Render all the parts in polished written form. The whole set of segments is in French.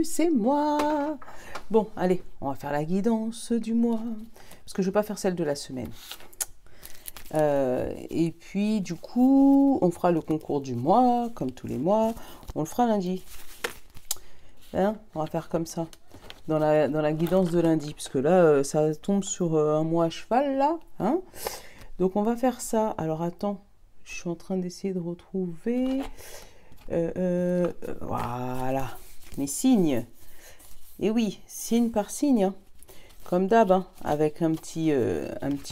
C'est moi. Bon, allez, on va faire la guidance du mois. Parce que je ne vais pas faire celle de la semaine. Et puis, du coup, on fera le concours du mois, comme tous les mois. On le fera lundi. Hein, on va faire comme ça. Dans la guidance de lundi. Parce que là, ça tombe sur un mois à cheval, là. Hein. Donc, on va faire ça. Alors, attends. Je suis en train d'essayer de retrouver... voilà. Mes signes. Et oui, signe par signe. Hein. Comme d'hab, hein, avec un petit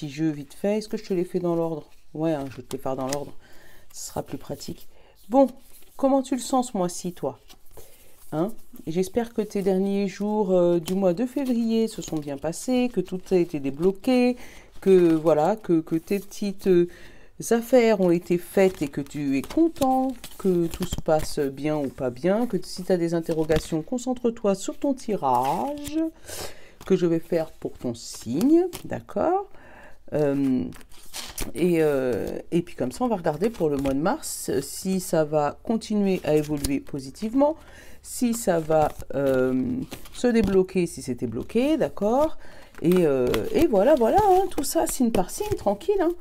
jeu vite fait. Est-ce que je te l'ai fait dans l'ordre? Ouais, hein, je vais te les faire dans l'ordre. Ce sera plus pratique. Bon, comment tu le sens ce mois-ci, toi? Hein? J'espère que tes derniers jours du mois de février se sont bien passés, que tout a été débloqué, que voilà, que tes petites affaires ont été faites et que tu es content, que tout se passe bien ou pas bien, que si tu as des interrogations, concentre-toi sur ton tirage que je vais faire pour ton signe, d'accord? Et puis comme ça, on va regarder pour le mois de mars si ça va continuer à évoluer positivement, si ça va se débloquer, si c'était bloqué, d'accord? Et voilà, hein, tout ça, signe par signe, tranquille. Hein.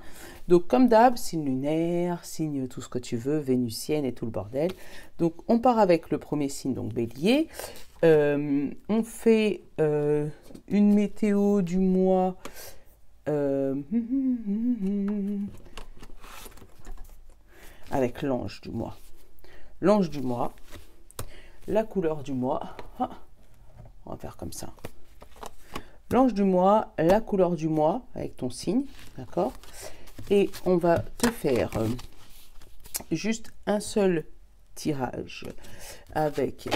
Donc comme d'hab, signe lunaire, signe tout ce que tu veux, vénusienne et tout le bordel. Donc on part avec le premier signe, donc bélier. On fait une météo du mois avec l'ange du mois. L'ange du mois, la couleur du mois. Ah, on va faire comme ça. L'ange du mois, la couleur du mois avec ton signe, d'accord? Et on va te faire juste un seul tirage avec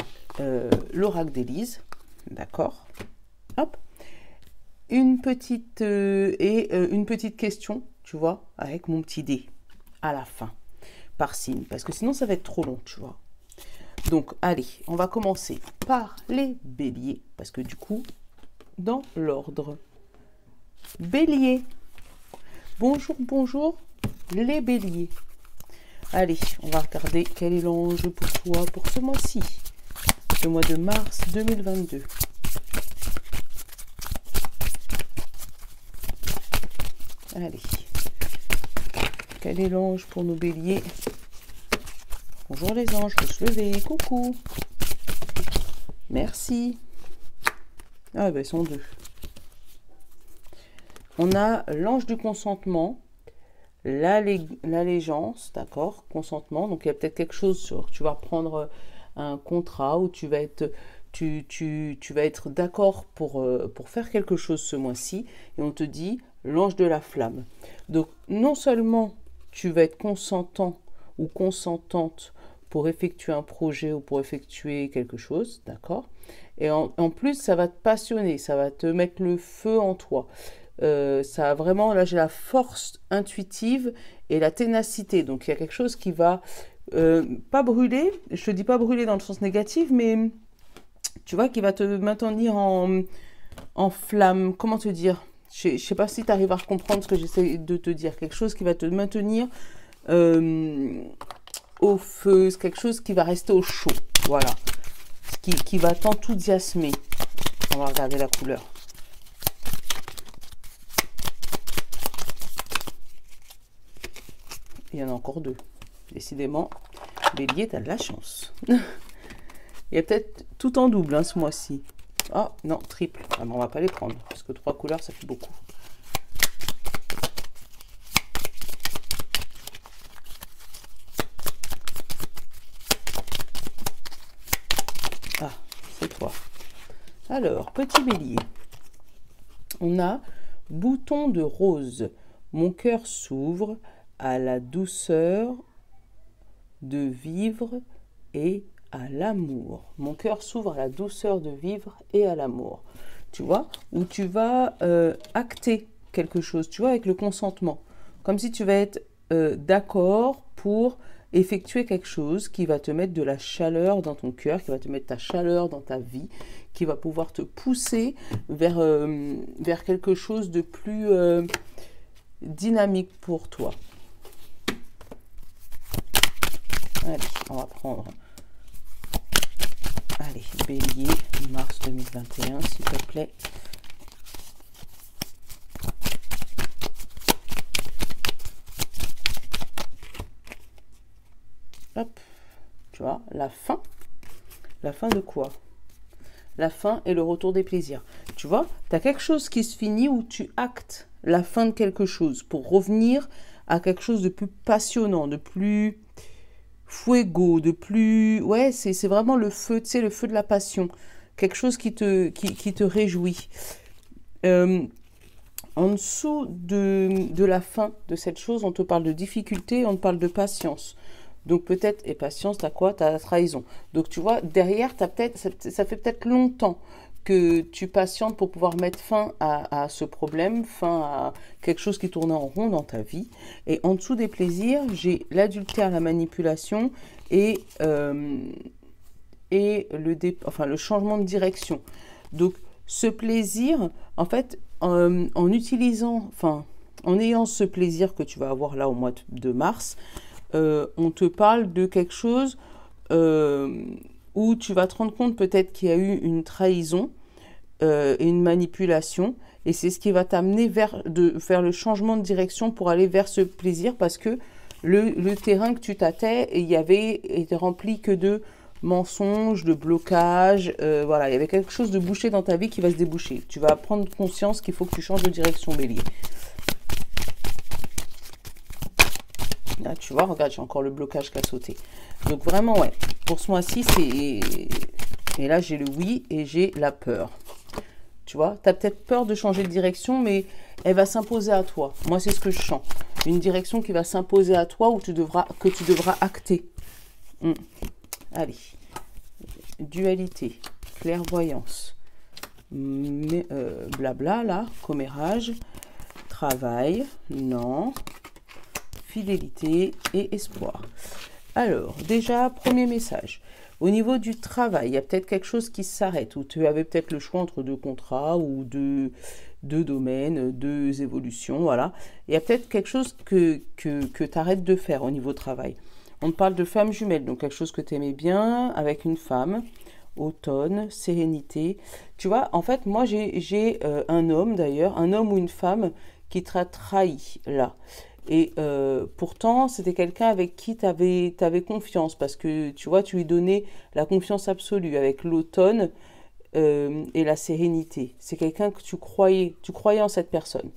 l'oracle d'Élise, d'accord? Hop. Une petite question, tu vois, avec mon petit dé à la fin, par signe, parce que sinon ça va être trop long, tu vois. Donc, allez, on va commencer par les béliers, parce que du coup, dans l'ordre. Bélier. Bonjour, bonjour, les béliers. Allez, on va regarder quel est l'ange pour toi pour ce mois-ci, le mois de mars 2022. Allez, quel est l'ange pour nos béliers? Bonjour les anges, faut se lever, coucou. Merci. Ah ben, ils sont deux. On a l'ange du consentement, l'allégeance, d'accord, consentement. Donc, il y a peut-être quelque chose sur, tu vas prendre un contrat où tu vas être, tu vas être d'accord pour faire quelque chose ce mois-ci. Et on te dit l'ange de la flamme. Donc, non seulement tu vas être consentant ou consentante pour effectuer un projet ou pour effectuer quelque chose, d'accord? Et en plus, ça va te passionner, ça va te mettre le feu en toi. Ça a vraiment, là j'ai la force intuitive et la ténacité. Donc il y a quelque chose qui va pas brûler, je te dis pas brûler dans le sens négatif, mais tu vois, qui va te maintenir en flamme. Comment te dire? Je sais pas si tu arrives à comprendre ce que j'essaie de te dire. Quelque chose qui va te maintenir au feu, c'est quelque chose qui va rester au chaud. Voilà. Qui va t'enthousiasmer. On va regarder la couleur. Il y en a encore deux. Décidément, bélier, tu as de la chance. Il y a peut-être tout en double hein, ce mois-ci. Ah non, triple. Ah, bon, on va pas les prendre, parce que 3 couleurs, ça fait beaucoup. Ah, c'est toi. Alors, petit bélier. On a bouton de rose. Mon cœur s'ouvre à la douceur de vivre et à l'amour. Mon cœur s'ouvre à la douceur de vivre et à l'amour. Tu vois, où tu vas acter quelque chose, tu vois, avec le consentement. Comme si tu vas être d'accord pour effectuer quelque chose qui va te mettre de la chaleur dans ton cœur, qui va te mettre ta chaleur dans ta vie, qui va pouvoir te pousser vers quelque chose de plus dynamique pour toi. Allez, on va prendre. Allez, Allez, bélier, mars 2021, s'il te plaît. Hop, tu vois, la fin. La fin de quoi? La fin et le retour des plaisirs. Tu vois, tu as quelque chose qui se finit où tu actes la fin de quelque chose pour revenir à quelque chose de plus passionnant, de plus fuego, de plus... Ouais, c'est vraiment le feu, tu sais, le feu de la passion. Quelque chose qui te réjouit. En dessous de la fin de cette chose, on te parle de difficulté, on te parle de patience. Donc peut-être, et patience, t'as quoi? T'as la trahison. Donc tu vois, derrière, ça fait peut-être longtemps que tu patientes pour pouvoir mettre fin à ce problème, fin à quelque chose qui tournait en rond dans ta vie. Et en dessous des plaisirs, j'ai l'adultère, la manipulation et le changement de direction. Donc ce plaisir, en fait, en ayant ce plaisir que tu vas avoir là au mois de mars, on te parle de quelque chose où tu vas te rendre compte peut-être qu'il y a eu une trahison et une manipulation, et c'est ce qui va t'amener vers le changement de direction pour aller vers ce plaisir, parce que le terrain que tu tâtais était rempli que de mensonges, de blocages, voilà, il y avait quelque chose de bouché dans ta vie qui va se déboucher. Tu vas prendre conscience qu'il faut que tu changes de direction, bélier. Là, tu vois, regarde, j'ai encore le blocage qui a sauté. Donc vraiment, ouais, pour ce mois-ci, c'est... Et là, j'ai le oui et j'ai la peur. Tu vois, tu as peut-être peur de changer de direction, mais elle va s'imposer à toi. Moi, c'est ce que je sens. Une direction qui va s'imposer à toi, que tu devras acter. Allez. Dualité, clairvoyance, blabla, là, commérage, travail, non... fidélité et espoir. Alors, déjà, premier message. Au niveau du travail, il y a peut-être quelque chose qui s'arrête, où tu avais peut-être le choix entre deux contrats ou deux domaines, deux évolutions, voilà. Il y a peut-être quelque chose que tu arrêtes de faire au niveau travail. On te parle de femme jumelle, donc quelque chose que tu aimais bien avec une femme. Automne, sérénité. Tu vois, en fait, moi, j'ai un homme, d'ailleurs, un homme ou une femme qui t'a trahi, là. Et pourtant, c'était quelqu'un avec qui tu avais confiance, parce que, tu vois, tu lui donnais la confiance absolue avec l'automne et la sérénité. C'est quelqu'un que tu croyais en cette personne.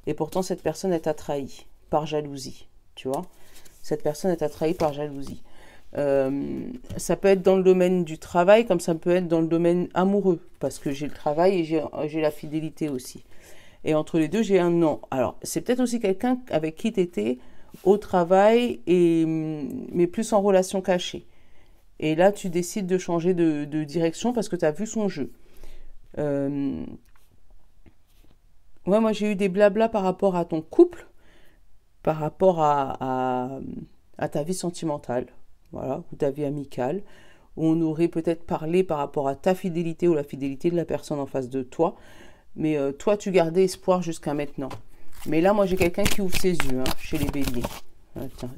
Et pourtant, cette personne, elle t'a trahi par jalousie, tu vois. Cette personne, elle t'a trahi par jalousie. Ça peut être dans le domaine du travail, comme ça peut être dans le domaine amoureux, parce que j'ai le travail et j'ai la fidélité aussi. Et entre les deux, j'ai un non. Alors, c'est peut-être aussi quelqu'un avec qui tu étais au travail, mais plus en relation cachée. Et là, tu décides de changer de direction parce que tu as vu son jeu. Ouais, moi, j'ai eu des blablas par rapport à ton couple, par rapport à ta vie sentimentale, voilà, ou ta vie amicale, où on aurait peut-être parlé par rapport à ta fidélité ou la fidélité de la personne en face de toi. Mais toi, tu gardais espoir jusqu'à maintenant. Mais là, moi, j'ai quelqu'un qui ouvre ses yeux, hein, chez les béliers.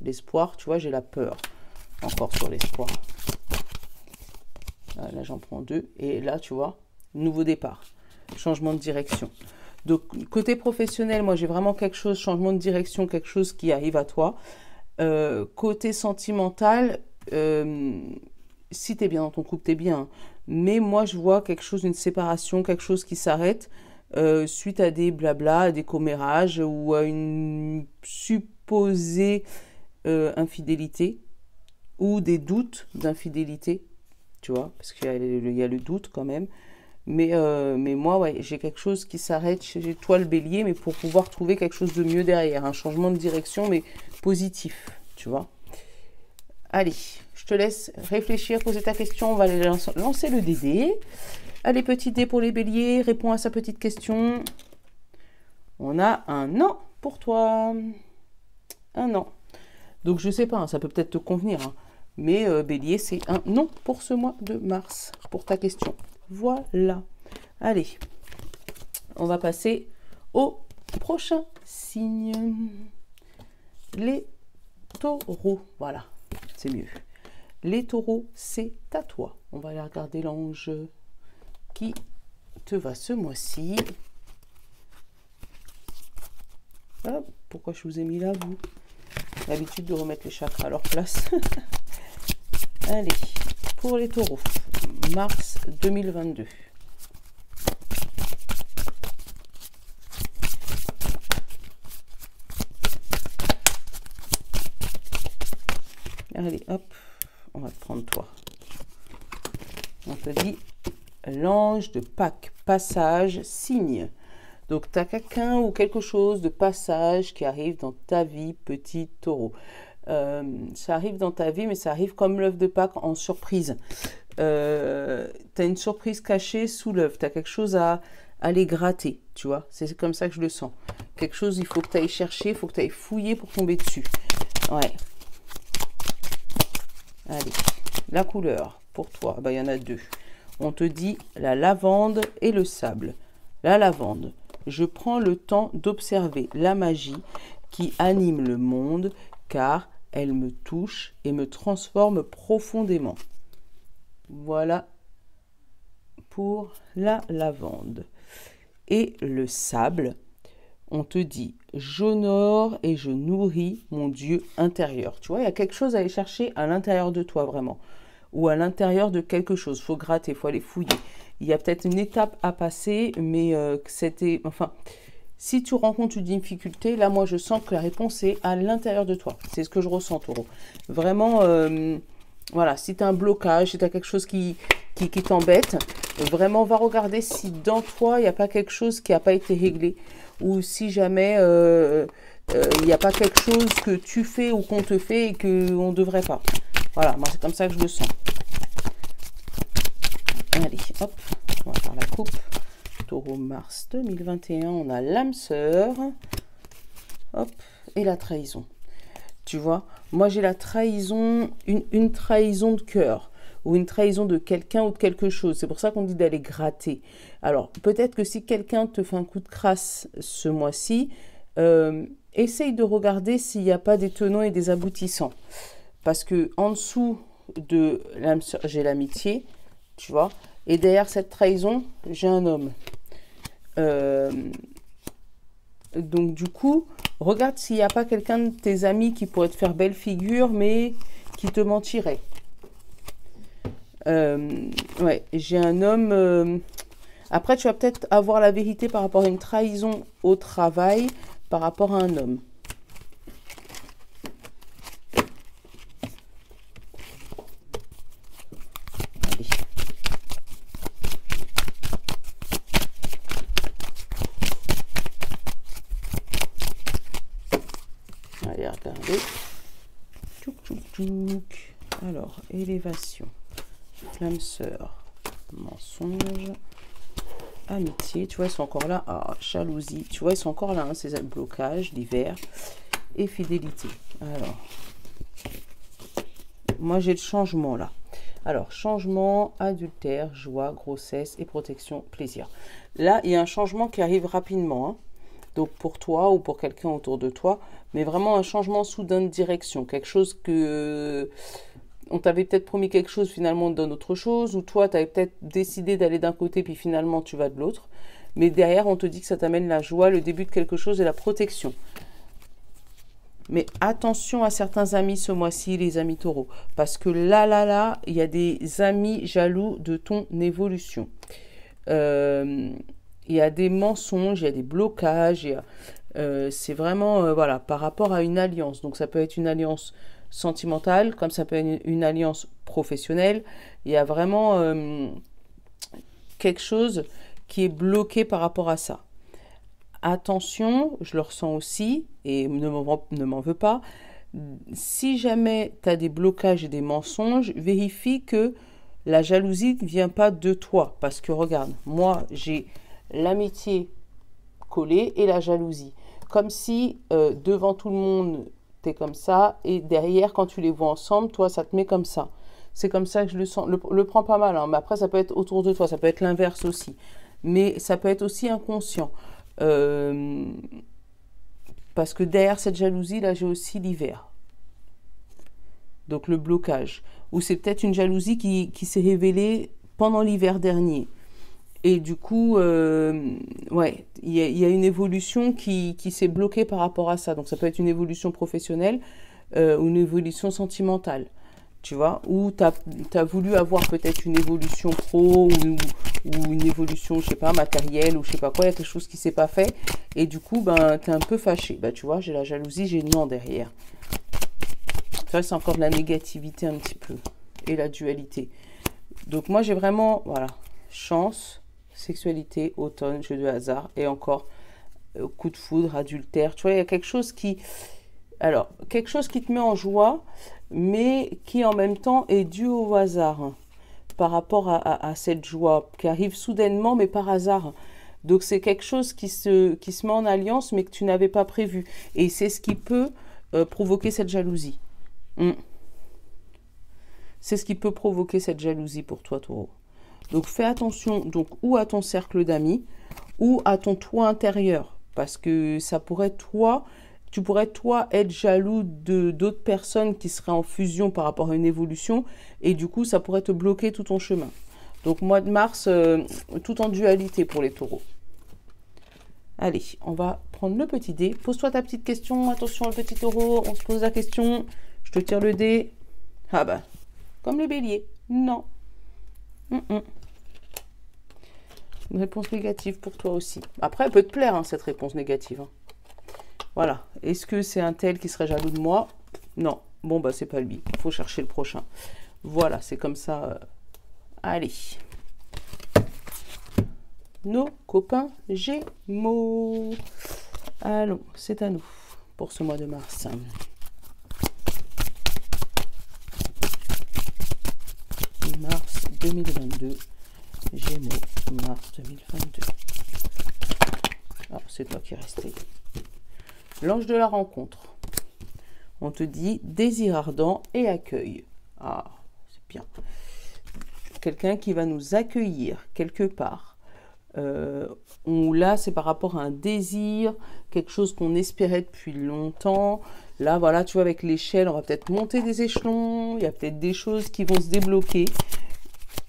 L'espoir, tu vois, j'ai la peur. Encore sur l'espoir. Là, j'en prends deux. Et là, tu vois, nouveau départ. Changement de direction. Donc, côté professionnel, moi, j'ai vraiment quelque chose, changement de direction, quelque chose qui arrive à toi. Côté sentimental, si tu es bien dans ton couple, tu es bien. Mais moi, je vois quelque chose, une séparation, quelque chose qui s'arrête suite à des blabla, à des commérages ou à une supposée infidélité ou des doutes d'infidélité, tu vois, parce qu'il y a le doute quand même. Mais moi, ouais, j'ai quelque chose qui s'arrête chez toi, le bélier, mais pour pouvoir trouver quelque chose de mieux derrière, un changement de direction, mais positif, tu vois. Allez, je te laisse réfléchir, poser ta question. On va aller lancer le dé. Allez, petit dé pour les béliers. Réponds à sa petite question. On a un non pour toi. Un non. Donc, je sais pas, hein, ça peut peut-être te convenir. Hein, mais bélier, c'est un non pour ce mois de mars, pour ta question. Voilà. Allez, on va passer au prochain signe. Les taureaux. Voilà. C'est mieux. Les taureaux, c'est à toi. On va aller regarder l'ange qui te va ce mois-ci. Ah, pourquoi je vous ai mis là, vous? L'habitude de remettre les chakras à leur place. Allez, pour les taureaux, mars 2022. Allez, hop, on va te prendre toi. On te dit l'ange de Pâques, passage, signe. Donc, tu as quelqu'un ou quelque chose de passage qui arrive dans ta vie, petit taureau. Ça arrive dans ta vie, mais ça arrive comme l'œuf de Pâques en surprise. Tu as une surprise cachée sous l'œuf. Tu as quelque chose à aller gratter, tu vois. C'est comme ça que je le sens. Quelque chose, il faut que tu ailles chercher, il faut que tu ailles fouiller pour tomber dessus. Ouais. Allez, la couleur pour toi, il y en a deux. On te dit la lavande et le sable. La lavande, je prends le temps d'observer la magie qui anime le monde car elle me touche et me transforme profondément. Voilà pour la lavande. Et le sable, on te dit j'honore et je nourris mon Dieu intérieur. Tu vois, il y a quelque chose à aller chercher à l'intérieur de toi vraiment. Ou à l'intérieur de quelque chose. Il faut gratter, il faut aller fouiller. Il y a peut-être une étape à passer, mais c'était... Enfin, si tu rencontres une difficulté, là, moi, je sens que la réponse est à l'intérieur de toi. C'est ce que je ressens, taureau. Vraiment, voilà, si tu as un blocage, si tu as quelque chose qui t'embête, vraiment, va regarder si dans toi, il n'y a pas quelque chose qui n'a pas été réglé. Ou si jamais il n'y a pas quelque chose que tu fais ou qu'on te fait et qu'on ne devrait pas. Voilà, moi c'est comme ça que je le sens. Allez, hop, on va faire la coupe. Taureau mars 2021, on a l'âme sœur. Hop, et la trahison. Tu vois, moi j'ai la trahison, une trahison de cœur. Ou une trahison de quelqu'un ou de quelque chose. C'est pour ça qu'on dit d'aller gratter. Alors, peut-être que si quelqu'un te fait un coup de crasse ce mois-ci, essaye de regarder s'il n'y a pas des tenants et des aboutissants. Parce que en dessous de l'âme sœur, j'ai l'amitié, tu vois. Et derrière cette trahison, j'ai un homme. Donc, du coup, regarde s'il n'y a pas quelqu'un de tes amis qui pourrait te faire belle figure, mais qui te mentirait. Ouais, j'ai un homme. Après, tu vas peut-être avoir la vérité par rapport à une trahison au travail, par rapport à un homme. Allez. Allez, regardez. Tchouk, tchouk, tchouk. Alors, élévation. Flamme sœur, mensonge, amitié, tu vois, ils sont encore là. Ah, jalousie, tu vois, ils sont encore là, hein, ces blocages, l'hiver, et fidélité. Alors, moi j'ai le changement là. Alors, changement, adultère, joie, grossesse et protection, plaisir. Là, il y a un changement qui arrive rapidement, hein. Donc pour toi ou pour quelqu'un autour de toi, mais vraiment un changement soudain de direction, quelque chose que... On t'avait peut-être promis quelque chose, finalement on te donne autre chose, ou toi tu avais peut-être décidé d'aller d'un côté, puis finalement tu vas de l'autre. Mais derrière, on te dit que ça t'amène la joie, le début de quelque chose et la protection. Mais attention à certains amis ce mois-ci, les amis taureaux. Parce que là, il y a des amis jaloux de ton évolution. Il y a des mensonges, il y a des blocages. C'est vraiment, voilà, par rapport à une alliance. Donc ça peut être une alliance sentimentale, comme ça peut être une alliance professionnelle. Il y a vraiment quelque chose qui est bloqué par rapport à ça. Attention, je le ressens aussi, et ne m'en veux pas, si jamais tu as des blocages et des mensonges, vérifie que la jalousie ne vient pas de toi. Parce que regarde, moi j'ai l'amitié collée et la jalousie. Comme si devant tout le monde, t'es comme ça, et derrière, quand tu les vois ensemble, toi, ça te met comme ça. C'est comme ça que je le sens. Le prends pas mal, hein, mais après, ça peut être autour de toi, ça peut être l'inverse aussi. Mais ça peut être aussi inconscient. Parce que derrière cette jalousie, là, j'ai aussi l'hiver. Donc le blocage. ou c'est peut-être une jalousie qui s'est révélée pendant l'hiver dernier. Et du coup, ouais, il y a une évolution qui s'est bloquée par rapport à ça. Donc ça peut être une évolution professionnelle ou une évolution sentimentale, tu vois, ou tu as voulu avoir peut-être une évolution pro ou une évolution, je sais pas, matérielle ou je sais pas quoi, il y a quelque chose qui s'est pas fait et du coup, ben, tu es un peu fâché. Ben, tu vois, j'ai la jalousie, j'ai non derrière. Ça, c'est encore de la négativité un petit peu et la dualité. Donc moi, j'ai vraiment, voilà, chance, sexualité, automne, jeu de hasard et encore coup de foudre, adultère. Tu vois, il y a quelque chose qui... Alors, quelque chose qui te met en joie, mais qui en même temps est dû au hasard, hein, par rapport à cette joie qui arrive soudainement, mais par hasard. Donc, c'est quelque chose qui se met en alliance, mais que tu n'avais pas prévu. Et c'est ce qui peut provoquer cette jalousie. C'est ce qui peut provoquer cette jalousie pour toi, Taureau. Donc, fais attention donc, ou à ton cercle d'amis, ou à ton toi intérieur. Parce que ça pourrait, tu pourrais, toi, être jaloux d'autres personnes qui seraient en fusion par rapport à une évolution. Et du coup, ça pourrait te bloquer tout ton chemin. Donc, mois de mars, tout en dualité pour les taureaux. Allez, on va prendre le petit dé. Pose-toi ta petite question. Attention, le petit taureau, on se pose la question. Je te tire le dé. Ah bah, comme les béliers. Non. Une réponse négative pour toi aussi. Après, elle peut te plaire, hein, cette réponse négative. Hein. Voilà. Est-ce que c'est un tel qui serait jaloux de moi? Non. Bon, bah, c'est pas lui. Il faut chercher le prochain. Voilà, c'est comme ça. Allez. Nos copains Gémeaux. Allons, c'est à nous pour ce mois de mars. Mars 2022. Gémeaux, mars 2022. Ah, c'est toi qui es resté. L'ange de la rencontre. On te dit désir ardent et accueil. Ah, c'est bien. Quelqu'un qui va nous accueillir quelque part. Là, c'est par rapport à un désir, quelque chose qu'on espérait depuis longtemps. Là, voilà, tu vois, avec l'échelle, on va peut-être monter des échelons. Il y a peut-être des choses qui vont se débloquer.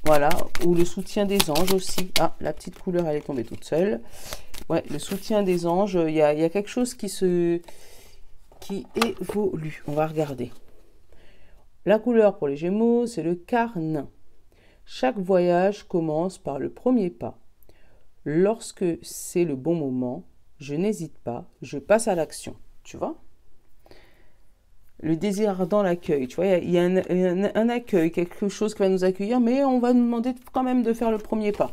Voilà, ou le soutien des anges aussi. Ah, la petite couleur, elle est tombée toute seule. Ouais, le soutien des anges, il y a quelque chose qui évolue. On va regarder. La couleur pour les Gémeaux, c'est le carmin. Chaque voyage commence par le premier pas. Lorsque c'est le bon moment, je n'hésite pas, je passe à l'action. Tu vois ? Le désir dans l'accueil, tu vois, il y a un accueil, quelque chose qui va nous accueillir, mais on va nous demander quand même de faire le premier pas.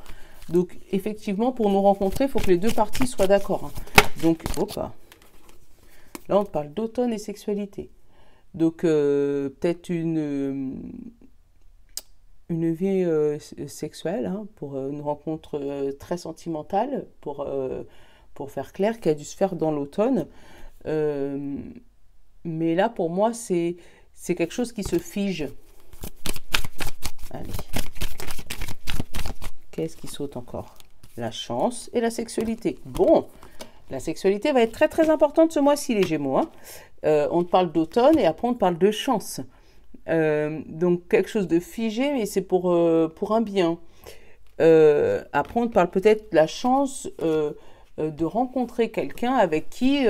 Donc, effectivement, pour nous rencontrer, il faut que les deux parties soient d'accord. Hein. Donc, là, on parle d'automne et sexualité. Donc, peut-être une vie sexuelle, hein, pour une rencontre très sentimentale, pour faire clair, qui a dû se faire dans l'automne. Mais là, pour moi, c'est quelque chose qui se fige. Allez. Qu'est-ce qui saute encore? La chance et la sexualité. Bon, la sexualité va être très très importante ce mois-ci, les Gémeaux. Hein. On te parle d'automne et après on te parle de chance. Donc quelque chose de figé, mais c'est pour un bien. Après, on te parle peut-être de la chance de rencontrer quelqu'un avec qui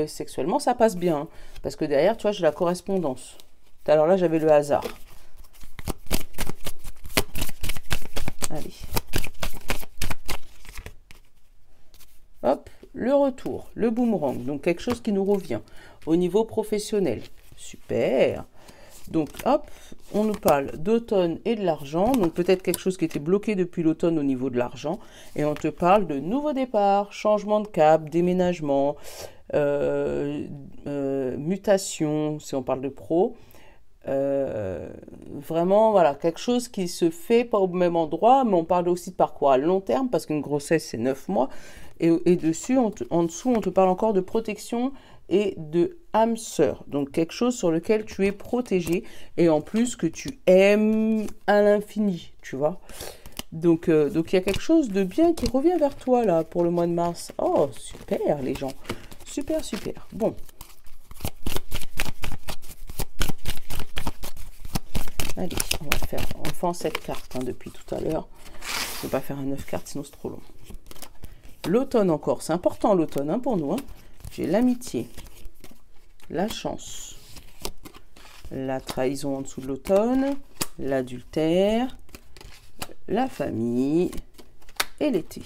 sexuellement ça passe bien. Parce que derrière, tu vois, j'ai la correspondance. Alors là, j'avais le hasard. Allez. Hop, le retour, le boomerang. Donc, quelque chose qui nous revient au niveau professionnel. Super. Donc, hop, on nous parle d'automne et de l'argent. Donc, peut-être quelque chose qui était bloqué depuis l'automne au niveau de l'argent. Et on te parle de nouveau départ, changement de cap, déménagement, mutation, si on parle de pro. Vraiment, voilà, quelque chose qui se fait pas au même endroit, mais on parle aussi de parcours à long terme, parce qu'une grossesse, c'est 9 mois. Et dessus, en dessous, on te parle encore de protection et de âme sœur. Donc, quelque chose sur lequel tu es protégé et en plus que tu aimes à l'infini, tu vois. Donc, il y a quelque chose de bien qui revient vers toi, là, pour le mois de mars. Oh, super, les gens. Super, super. Bon. Allez, on va faire, on fait en 7 cartes hein, depuis tout à l'heure. Je ne vais pas faire un 9 cartes, sinon c'est trop long. L'automne encore, c'est important l'automne hein, pour nous. Hein. J'ai l'amitié, la chance, la trahison en dessous de l'automne, l'adultère, la famille et l'été.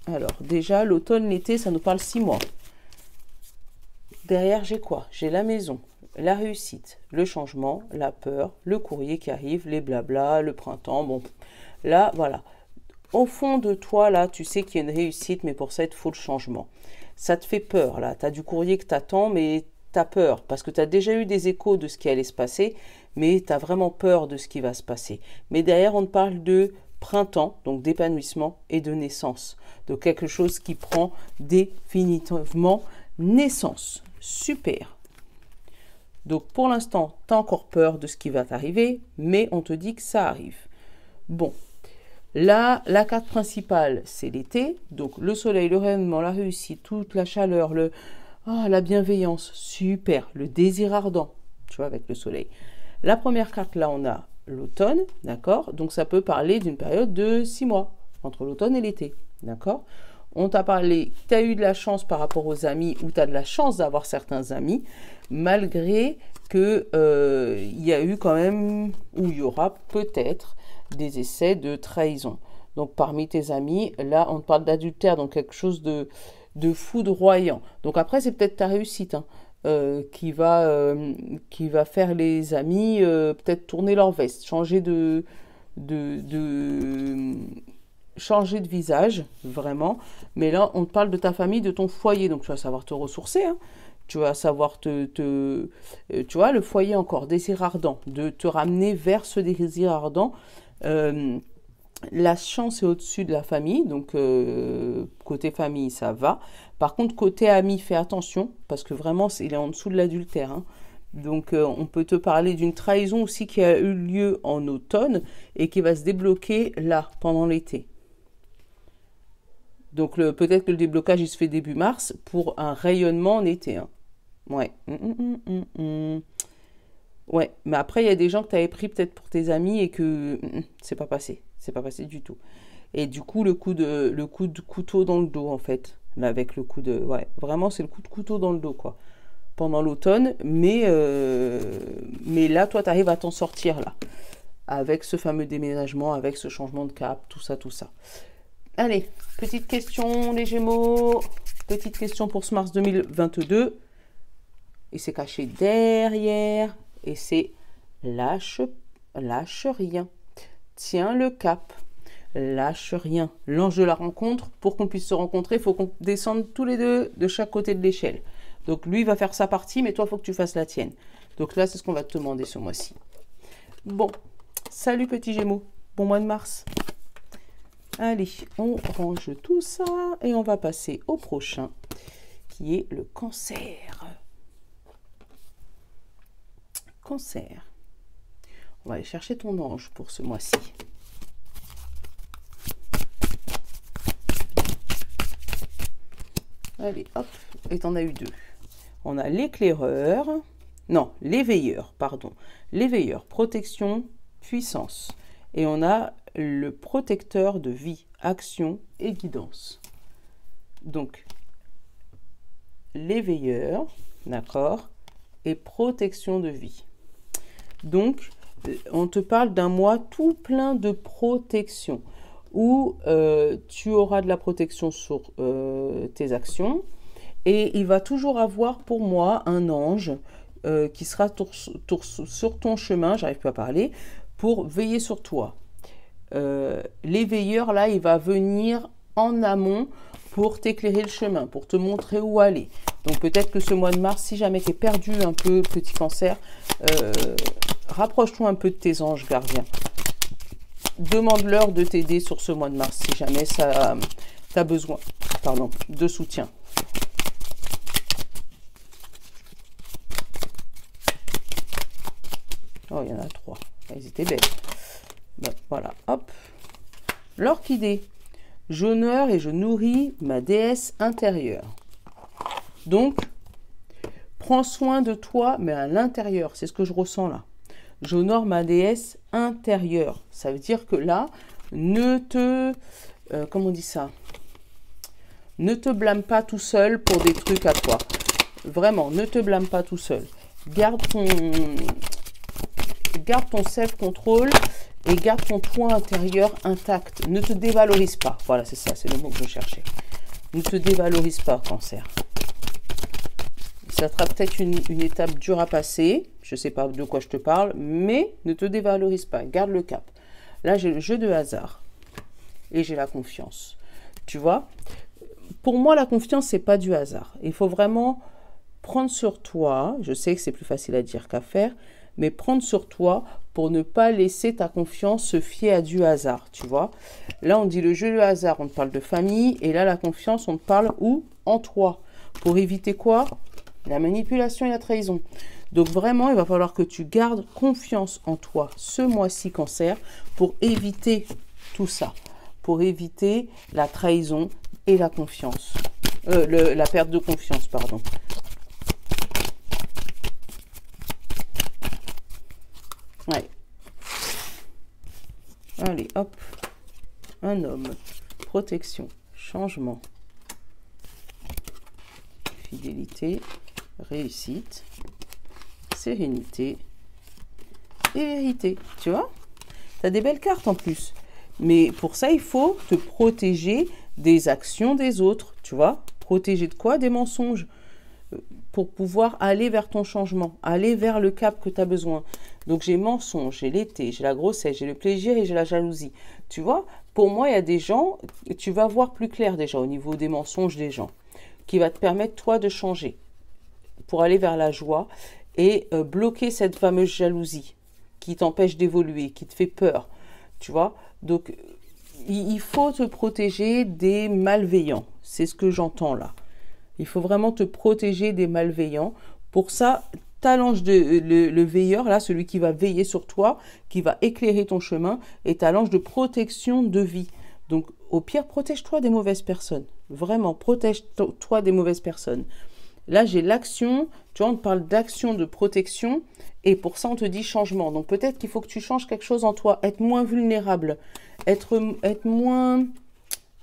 Alors déjà, l'automne, l'été, ça nous parle 6 mois. Derrière, j'ai quoi? J'ai la maison, la réussite, le changement, la peur, le courrier qui arrive, les blablas, le printemps. Bon, là, voilà. Au fond de toi, là, tu sais qu'il y a une réussite, mais pour ça, il te faut le changement. Ça te fait peur, là. Tu as du courrier que tu attends, mais tu as peur, parce que tu as déjà eu des échos de ce qui allait se passer, mais tu as vraiment peur de ce qui va se passer. Mais derrière, on te parle de printemps, donc d'épanouissement et de naissance. Donc quelque chose qui prend définitivement naissance. Super. Donc pour l'instant, tu as encore peur de ce qui va t'arriver, mais on te dit que ça arrive. Bon, là, la carte principale, c'est l'été. Donc le soleil, le rayonnement, la réussite, toute la chaleur, la bienveillance, super. Le désir ardent, tu vois, avec le soleil. La première carte, là, on a l'automne, d'accord? Donc ça peut parler d'une période de 6 mois, entre l'automne et l'été, d'accord? On t'a parlé, tu as eu de la chance par rapport aux amis, ou tu as de la chance d'avoir certains amis, malgré que il y a eu quand même, ou il y aura peut-être des essais de trahison. Donc parmi tes amis, là on te parle d'adultère, donc quelque chose de foudroyant. Donc après c'est peut-être ta réussite hein, qui va faire les amis peut-être tourner leur veste, changer de visage, vraiment. Mais là, on te parle de ta famille, de ton foyer. Donc, tu vas savoir te ressourcer. Hein. Tu vas savoir tu vois, le foyer encore, désir ardent. De te ramener vers ce désir ardent. La chance est au-dessus de la famille. Donc, côté famille, ça va. Par contre, côté ami, fais attention. Parce que vraiment, il est en dessous de l'adultère. Hein. Donc, on peut te parler d'une trahison aussi qui a eu lieu en automne et qui va se débloquer là, pendant l'été. Donc, peut-être que le déblocage, il se fait début mars pour un rayonnement en été. Hein. Ouais. Ouais, mais après, il y a des gens que tu avais pris peut-être pour tes amis et que c'est pas passé. C'est pas passé du tout. Et du coup, le coup de couteau dans le dos, en fait. Là, avec le coup de... Ouais, vraiment, c'est le coup de couteau dans le dos, quoi. Pendant l'automne. Mais là, toi, tu arrives à t'en sortir, là. Avec ce fameux déménagement, avec ce changement de cap, tout ça, tout ça. Allez, petite question, les Gémeaux. Petite question pour ce mars 2022. Et c'est caché derrière. Et c'est lâche rien. Tiens le cap. Lâche rien. L'ange de la rencontre, pour qu'on puisse se rencontrer, il faut qu'on descende tous les deux de chaque côté de l'échelle. Donc lui va faire sa partie, mais toi, il faut que tu fasses la tienne. Donc là, c'est ce qu'on va te demander ce mois-ci. Bon, salut petits Gémeaux. Bon mois de mars. Allez, on range tout ça et on va passer au prochain, qui est le cancer. Cancer. On va aller chercher ton ange pour ce mois-ci. Allez, hop, et t'en as eu 2. On a l'éclaireur, non, l'éveilleur, pardon. L'éveilleur, protection, puissance. Et on a le protecteur de vie, action et guidance. Donc, l'éveilleur, d'accord, et protection de vie. Donc, on te parle d'un mois tout plein de protection, où tu auras de la protection sur tes actions, et il va toujours avoir pour moi un ange qui sera sur ton chemin, j'arrive plus à parler, pour veiller sur toi. L'éveilleur, là, il va venir en amont pour t'éclairer le chemin, pour te montrer où aller. Donc peut-être que ce mois de mars, si jamais tu es perdu un peu, petit cancer, rapproche-toi un peu de tes anges gardiens. Demande-leur de t'aider sur ce mois de mars, si jamais tu as besoin de soutien. Oh, il y en a 3. Ils étaient belles. Ben, voilà, hop. L'orchidée. Je nourris ma déesse intérieure. Donc, Prends soin de toi, mais à l'intérieur. C'est ce que je ressens là. J'honore ma déesse intérieure. Ça veut dire que là, ne te... comment on dit ça? Ne te blâme pas tout seul pour des trucs à toi. Vraiment, ne te blâme pas tout seul. Garde ton self-control et garde ton toi intérieur intact. Ne te dévalorise pas. Voilà, c'est ça, c'est le mot que je cherchais. Ne te dévalorise pas, Cancer. Ça sera peut-être une étape dure à passer. Je ne sais pas de quoi je te parle, mais ne te dévalorise pas. Garde le cap. Là, j'ai le jeu de hasard et j'ai la confiance. Tu vois? Pour moi, la confiance, c'est pas du hasard. Il faut vraiment prendre sur toi. Je sais que c'est plus facile à dire qu'à faire, mais prendre sur toi pour ne pas laisser ta confiance se fier à du hasard. Tu vois? Là, on dit le jeu de hasard, on te parle de famille, et là, la confiance, on te parle où? En toi. Pour éviter quoi? La manipulation et la trahison. Donc vraiment, il va falloir que tu gardes confiance en toi ce mois-ci, Cancer, pour éviter tout ça. Pour éviter la trahison et la confiance. La perte de confiance, pardon. Ouais. Allez, hop. Un homme. Protection. Changement. Fidélité. Réussite. Sérénité. Et vérité. Tu vois? Tu as des belles cartes en plus. Mais pour ça, il faut te protéger des actions des autres. Tu vois? Protéger de quoi? Des mensonges. Pour pouvoir aller vers ton changement. Aller vers le cap que tu as besoin. Donc, j'ai mensonge, j'ai l'été, j'ai la grossesse, j'ai le plaisir et j'ai la jalousie. Tu vois? Pour moi, il y a des gens, tu vas voir plus clair déjà au niveau des mensonges des gens, qui va te permettre, toi, de changer pour aller vers la joie et bloquer cette fameuse jalousie qui t'empêche d'évoluer, qui te fait peur. Tu vois? Donc, il faut te protéger des malveillants. C'est ce que j'entends là. Il faut vraiment te protéger des malveillants. Pour ça, t'as l'ange le veilleur, là, celui qui va veiller sur toi, qui va éclairer ton chemin, et t'as l'ange de protection de vie. Donc, au pire, protège-toi des mauvaises personnes. Vraiment, protège-toi des mauvaises personnes. Là, j'ai l'action, tu vois, on te parle d'action, de protection, et pour ça, on te dit changement. Donc, peut-être qu'il faut que tu changes quelque chose en toi, être moins vulnérable, être moins,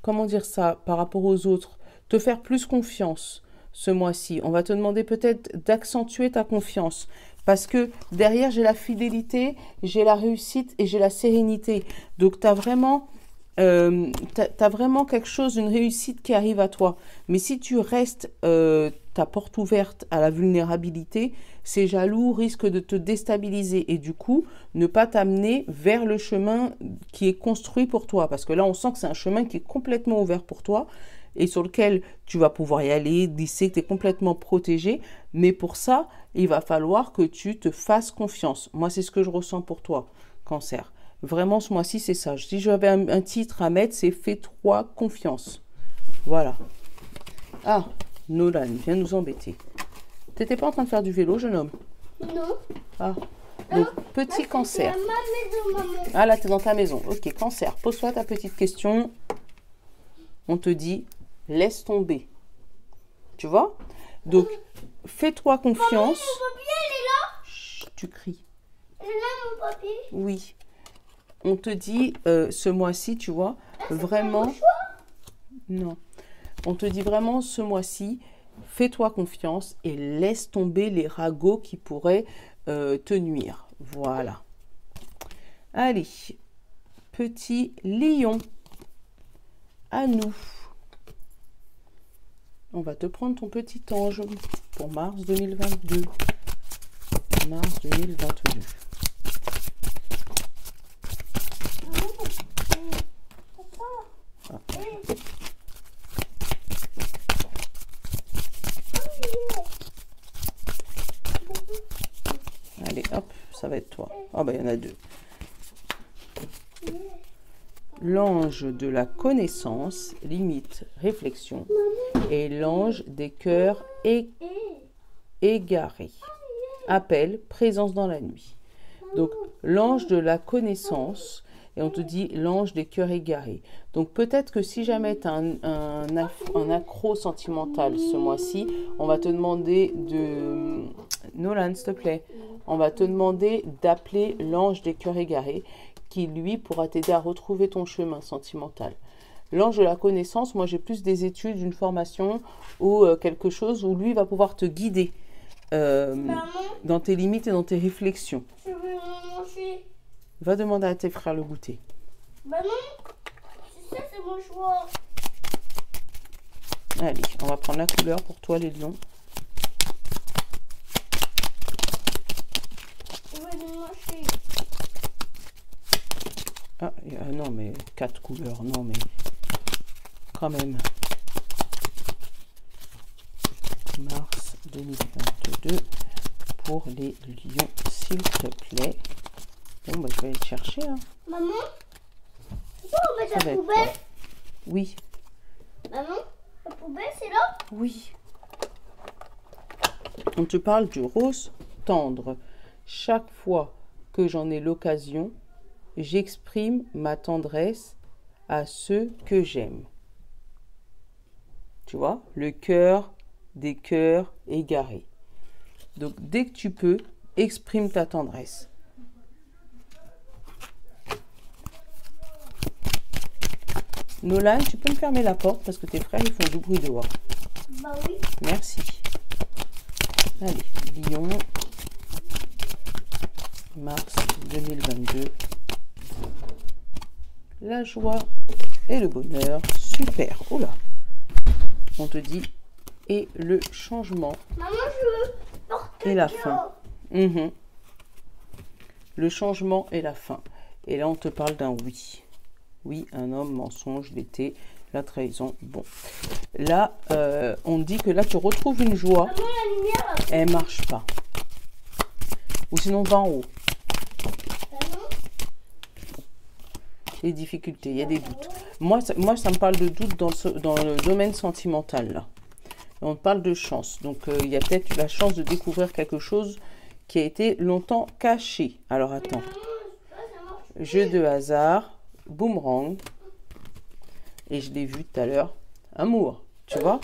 comment dire ça, par rapport aux autres, te faire plus confiance ce mois-ci. On va te demander peut-être d'accentuer ta confiance, parce que derrière, j'ai la fidélité, j'ai la réussite et j'ai la sérénité. Donc, tu as vraiment... t'as vraiment quelque chose, une réussite qui arrive à toi. Mais si tu restes ta porte ouverte à la vulnérabilité, ces jaloux risquent de te déstabiliser et du coup, ne pas t'amener vers le chemin qui est construit pour toi. Parce que là, on sent que c'est un chemin qui est complètement ouvert pour toi et sur lequel tu vas pouvoir y aller, glisser, que tu es complètement protégé. Mais pour ça, il va falloir que tu te fasses confiance. Moi, c'est ce que je ressens pour toi, Cancer. Vraiment, ce mois-ci, c'est ça. Si j'avais un titre à mettre, c'est « Fais-toi confiance ». Voilà. Ah, Nolan, viens nous embêter. T'étais pas en train de faire du vélo, jeune homme? Non. Ah, donc, petit Cancer. C'est ma maison, maman. Ah, là, t'es dans ta maison. Ok, Cancer, pose-toi ta petite question. On te dit « Laisse tomber ». Tu vois? Donc, fais-toi confiance. Maman, mon papier, elle est là. Chut, tu cries. Elle est là, mon papier. Oui. On te dit, ce mois-ci, tu vois, vraiment... Non. On te dit vraiment, ce mois-ci, fais-toi confiance et laisse tomber les ragots qui pourraient te nuire. Voilà. Allez, petit lion, à nous. On va te prendre ton petit ange pour mars 2022. Mars 2022. Allez, hop, ça va être toi. Ah bah il y en a deux. L'ange de la connaissance, limite, réflexion, et l'ange des cœurs égarés. Appel, présence dans la nuit. Donc, l'ange de la connaissance et on te dit l'ange des cœurs égarés. Donc peut-être que si jamais tu as un accro sentimental ce mois-ci, on va te demander de... Nolan, s'il te plaît. On va te demander d'appeler l'ange des cœurs égarés qui, lui, pourra t'aider à retrouver ton chemin sentimental. L'ange de la connaissance, moi j'ai plus des études, une formation ou quelque chose où lui va pouvoir te guider dans tes limites et dans tes réflexions. Je veux manger. Va demander à tes frères le goûter. Bah non, c'est ça, c'est mon choix. Allez, on va prendre la couleur pour toi les lions. Je veux manger. Ah, non mais 4 couleurs, non mais quand même. Mars 2022 pour les lions, s'il te plaît. Bon, bah, je vais aller te chercher. Hein. Maman, tu peux remettre Ça va la être poubelle? quoi? Oui, Maman, la poubelle c'est là? oui. On te parle du rose tendre. Chaque fois que j'en ai l'occasion, j'exprime ma tendresse à ceux que j'aime. Tu vois, le cœur des cœurs égarés. Donc, dès que tu peux, exprime ta tendresse. Nolan, tu peux me fermer la porte parce que tes frères, ils font du bruit dehors. Bah oui. Merci. Allez, Lion, mars 2022. La joie et le bonheur. Super. Oh là. On te dit, et le changement Maman, je veux porter et la fin. Le changement et la fin. Et là, on te parle d'un oui. Oui, un homme, mensonge, l'été, la trahison. Bon. Là, on dit que là, tu retrouves une joie. Maman, la lumière là. Elle marche pas. Ou sinon, va en haut. Maman, Les difficultés, il y a des doutes. Moi, ça me parle de doutes dans le domaine sentimental, là. On parle de chance. Donc, il y a peut-être la chance de découvrir quelque chose qui a été longtemps caché. Alors, attends. ça marche. Jeu de hasard, boomerang. Et je l'ai vu tout à l'heure. Amour, tu vois.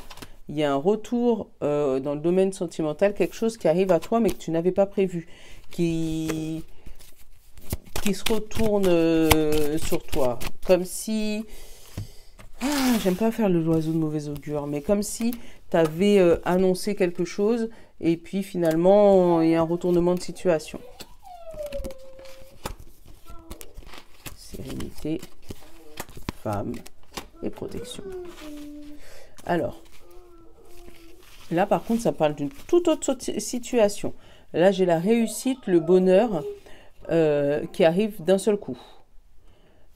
Il y a un retour dans le domaine sentimental, quelque chose qui arrive à toi, mais que tu n'avais pas prévu. Qui se retourne sur toi. Comme si... Ah, j'aime pas faire l'oiseau de mauvais augure, mais comme si tu avais annoncé quelque chose et puis finalement, il y a un retournement de situation. Sérénité, femme et protection. Alors, là par contre, ça parle d'une toute autre situation. Là, j'ai la réussite, le bonheur qui arrive d'un seul coup.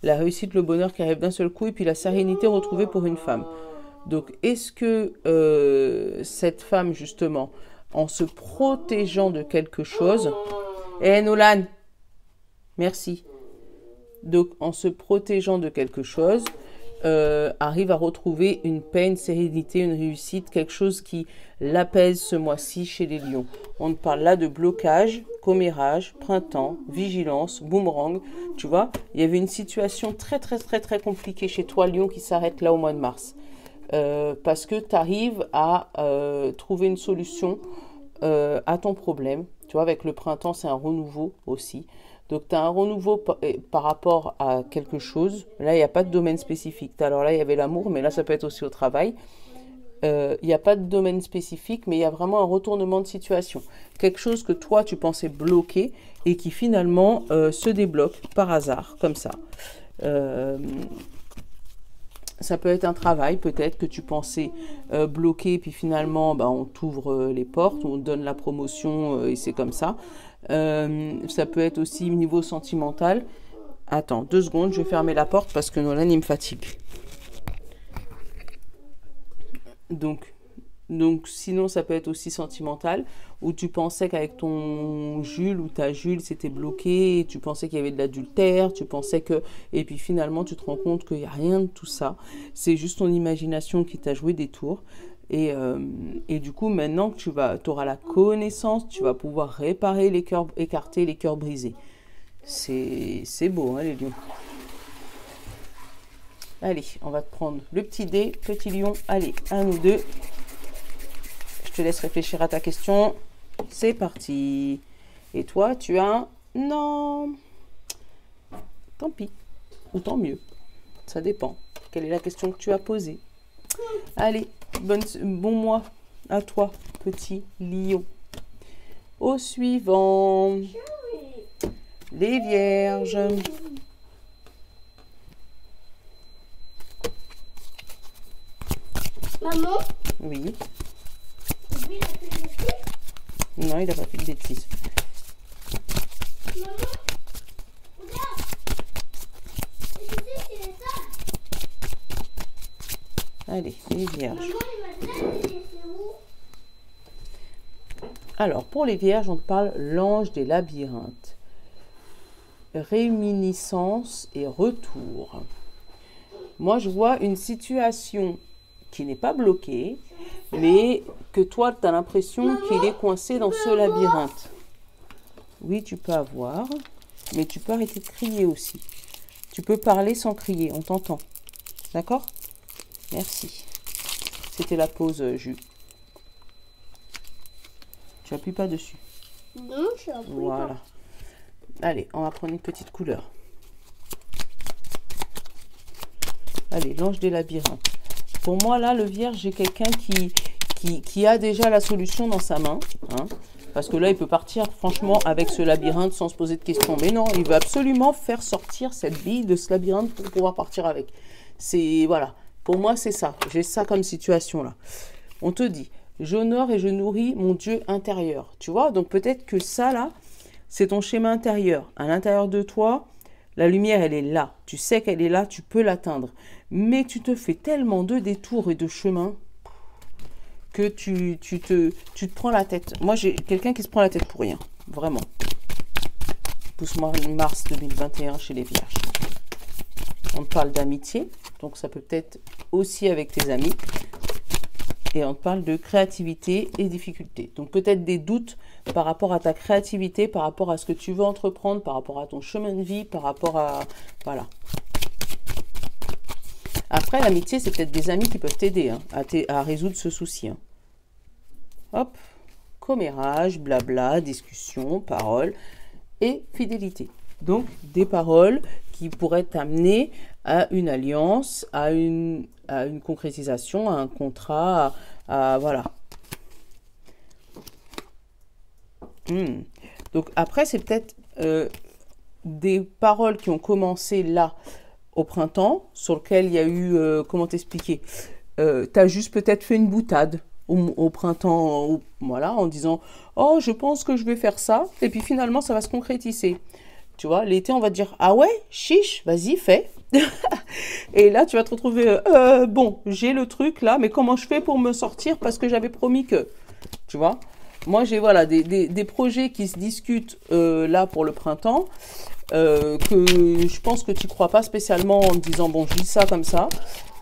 La réussite, le bonheur qui arrive d'un seul coup et puis la sérénité retrouvée pour une femme. Donc, est-ce que cette femme, justement, en se protégeant de quelque chose... Nolan, merci. Donc, en se protégeant de quelque chose, arrive à retrouver une paix, une sérénité, une réussite, quelque chose qui l'apaise ce mois-ci chez les lions. On parle là de blocage, commérage, printemps, vigilance, boomerang. Tu vois, il y avait une situation très compliquée chez toi, lion, qui s'arrête là au mois de mars. Parce que tu arrives à trouver une solution à ton problème. Tu vois, avec le printemps, c'est un renouveau aussi. Donc, tu as un renouveau par rapport à quelque chose. Là, il n'y a pas de domaine spécifique. Alors là, il y avait l'amour, mais là, ça peut être aussi au travail. Il n'y a pas de domaine spécifique, mais il y a vraiment un retournement de situation. Quelque chose que toi, tu pensais bloqué et qui finalement se débloque par hasard, comme ça. Ça peut être un travail, peut-être que tu pensais bloqué, puis finalement, on t'ouvre les portes, on te donne la promotion et c'est comme ça. Ça peut être aussi niveau sentimental. Attends, 2 secondes, je vais fermer la porte parce que Nolan, il me fatigue. Donc, sinon, ça peut être aussi sentimental, où tu pensais qu'avec ton Jules ou ta Jules, c'était bloqué, et tu pensais qu'il y avait de l'adultère, tu pensais que... Et puis finalement, tu te rends compte qu'il n'y a rien de tout ça. C'est juste ton imagination qui t'a joué des tours. Et du coup, maintenant que tu auras la connaissance, tu vas pouvoir réparer les cœurs écartés, les cœurs brisés. C'est beau, hein, les lions. Allez, on va te prendre le petit dé, petit lion. Allez, 1 ou 2. Je te laisse réfléchir à ta question. C'est parti. Et toi, tu as un non. Tant pis. Ou tant mieux. Ça dépend. Quelle est la question que tu as posée? Allez, bon mois à toi, petit lion. Au suivant. Les vierges. Maman, Oui. lui, il a fait des trucs. Non, il n'a pas fait de bêtises. Maman, regarde. Tu sais, c'est ça. Allez, les vierges. Maman, il m'a dit, c'est où? Alors, pour les vierges, on te parle l'ange des labyrinthes. Réminiscence et retour. Moi, je vois une situation qui n'est pas bloquée, mais que toi, tu as l'impression qu'il est coincé dans ce labyrinthe. Oui, tu peux avoir, mais tu peux arrêter de crier aussi. Tu peux parler sans crier, on t'entend. D'accord? Merci. C'était la pause jus. Tu appuies pas dessus. Non, je suis un peu. Voilà. Allez, on va prendre une petite couleur. Allez, l'ange des labyrinthes. Pour moi, là, le vierge, j'ai quelqu'un qui a déjà la solution dans sa main. Hein, parce que là, il peut partir, franchement, avec ce labyrinthe sans se poser de questions. Mais non, il veut absolument faire sortir cette bille de ce labyrinthe pour pouvoir partir avec. C'est, voilà. Pour moi, c'est ça. J'ai ça comme situation, là. On te dit, j'honore et je nourris mon Dieu intérieur. Tu vois, donc peut-être que ça, là, c'est ton schéma intérieur. À l'intérieur de toi, la lumière, elle est là. Tu sais qu'elle est là, tu peux l'atteindre. Mais tu te fais tellement de détours et de chemins que tu te prends la tête. Moi, j'ai quelqu'un qui se prend la tête pour rien. Vraiment. Pousse-moi mars 2021 chez les vierges. On te parle d'amitié. Donc, ça peut être aussi avec tes amis. Et on te parle de créativité et difficulté. Donc, peut-être des doutes par rapport à ta créativité, par rapport à ce que tu veux entreprendre, par rapport à ton chemin de vie, par rapport à... Voilà. Après, l'amitié, c'est peut-être des amis qui peuvent t'aider hein, à résoudre ce souci. Hein. Hop, commérage, blabla, discussion, parole et fidélité. Donc, des paroles qui pourraient t'amener à une alliance, à une concrétisation, à un contrat, voilà. Donc, après, c'est peut-être des paroles qui ont commencé là, au printemps, sur lequel il y a eu, comment t'expliquer, tu as juste peut-être fait une boutade au printemps, voilà, en disant « Oh, je pense que je vais faire ça », et puis finalement, ça va se concrétiser. Tu vois, l'été, on va te dire « Ah ouais, chiche, vas-y, fais ». Et là, tu vas te retrouver « Bon, j'ai le truc là, mais comment je fais pour me sortir parce que j'avais promis que… » Tu vois, moi, j'ai voilà, des projets qui se discutent là pour le printemps, que je pense que tu crois pas spécialement en te disant bon je dis ça comme ça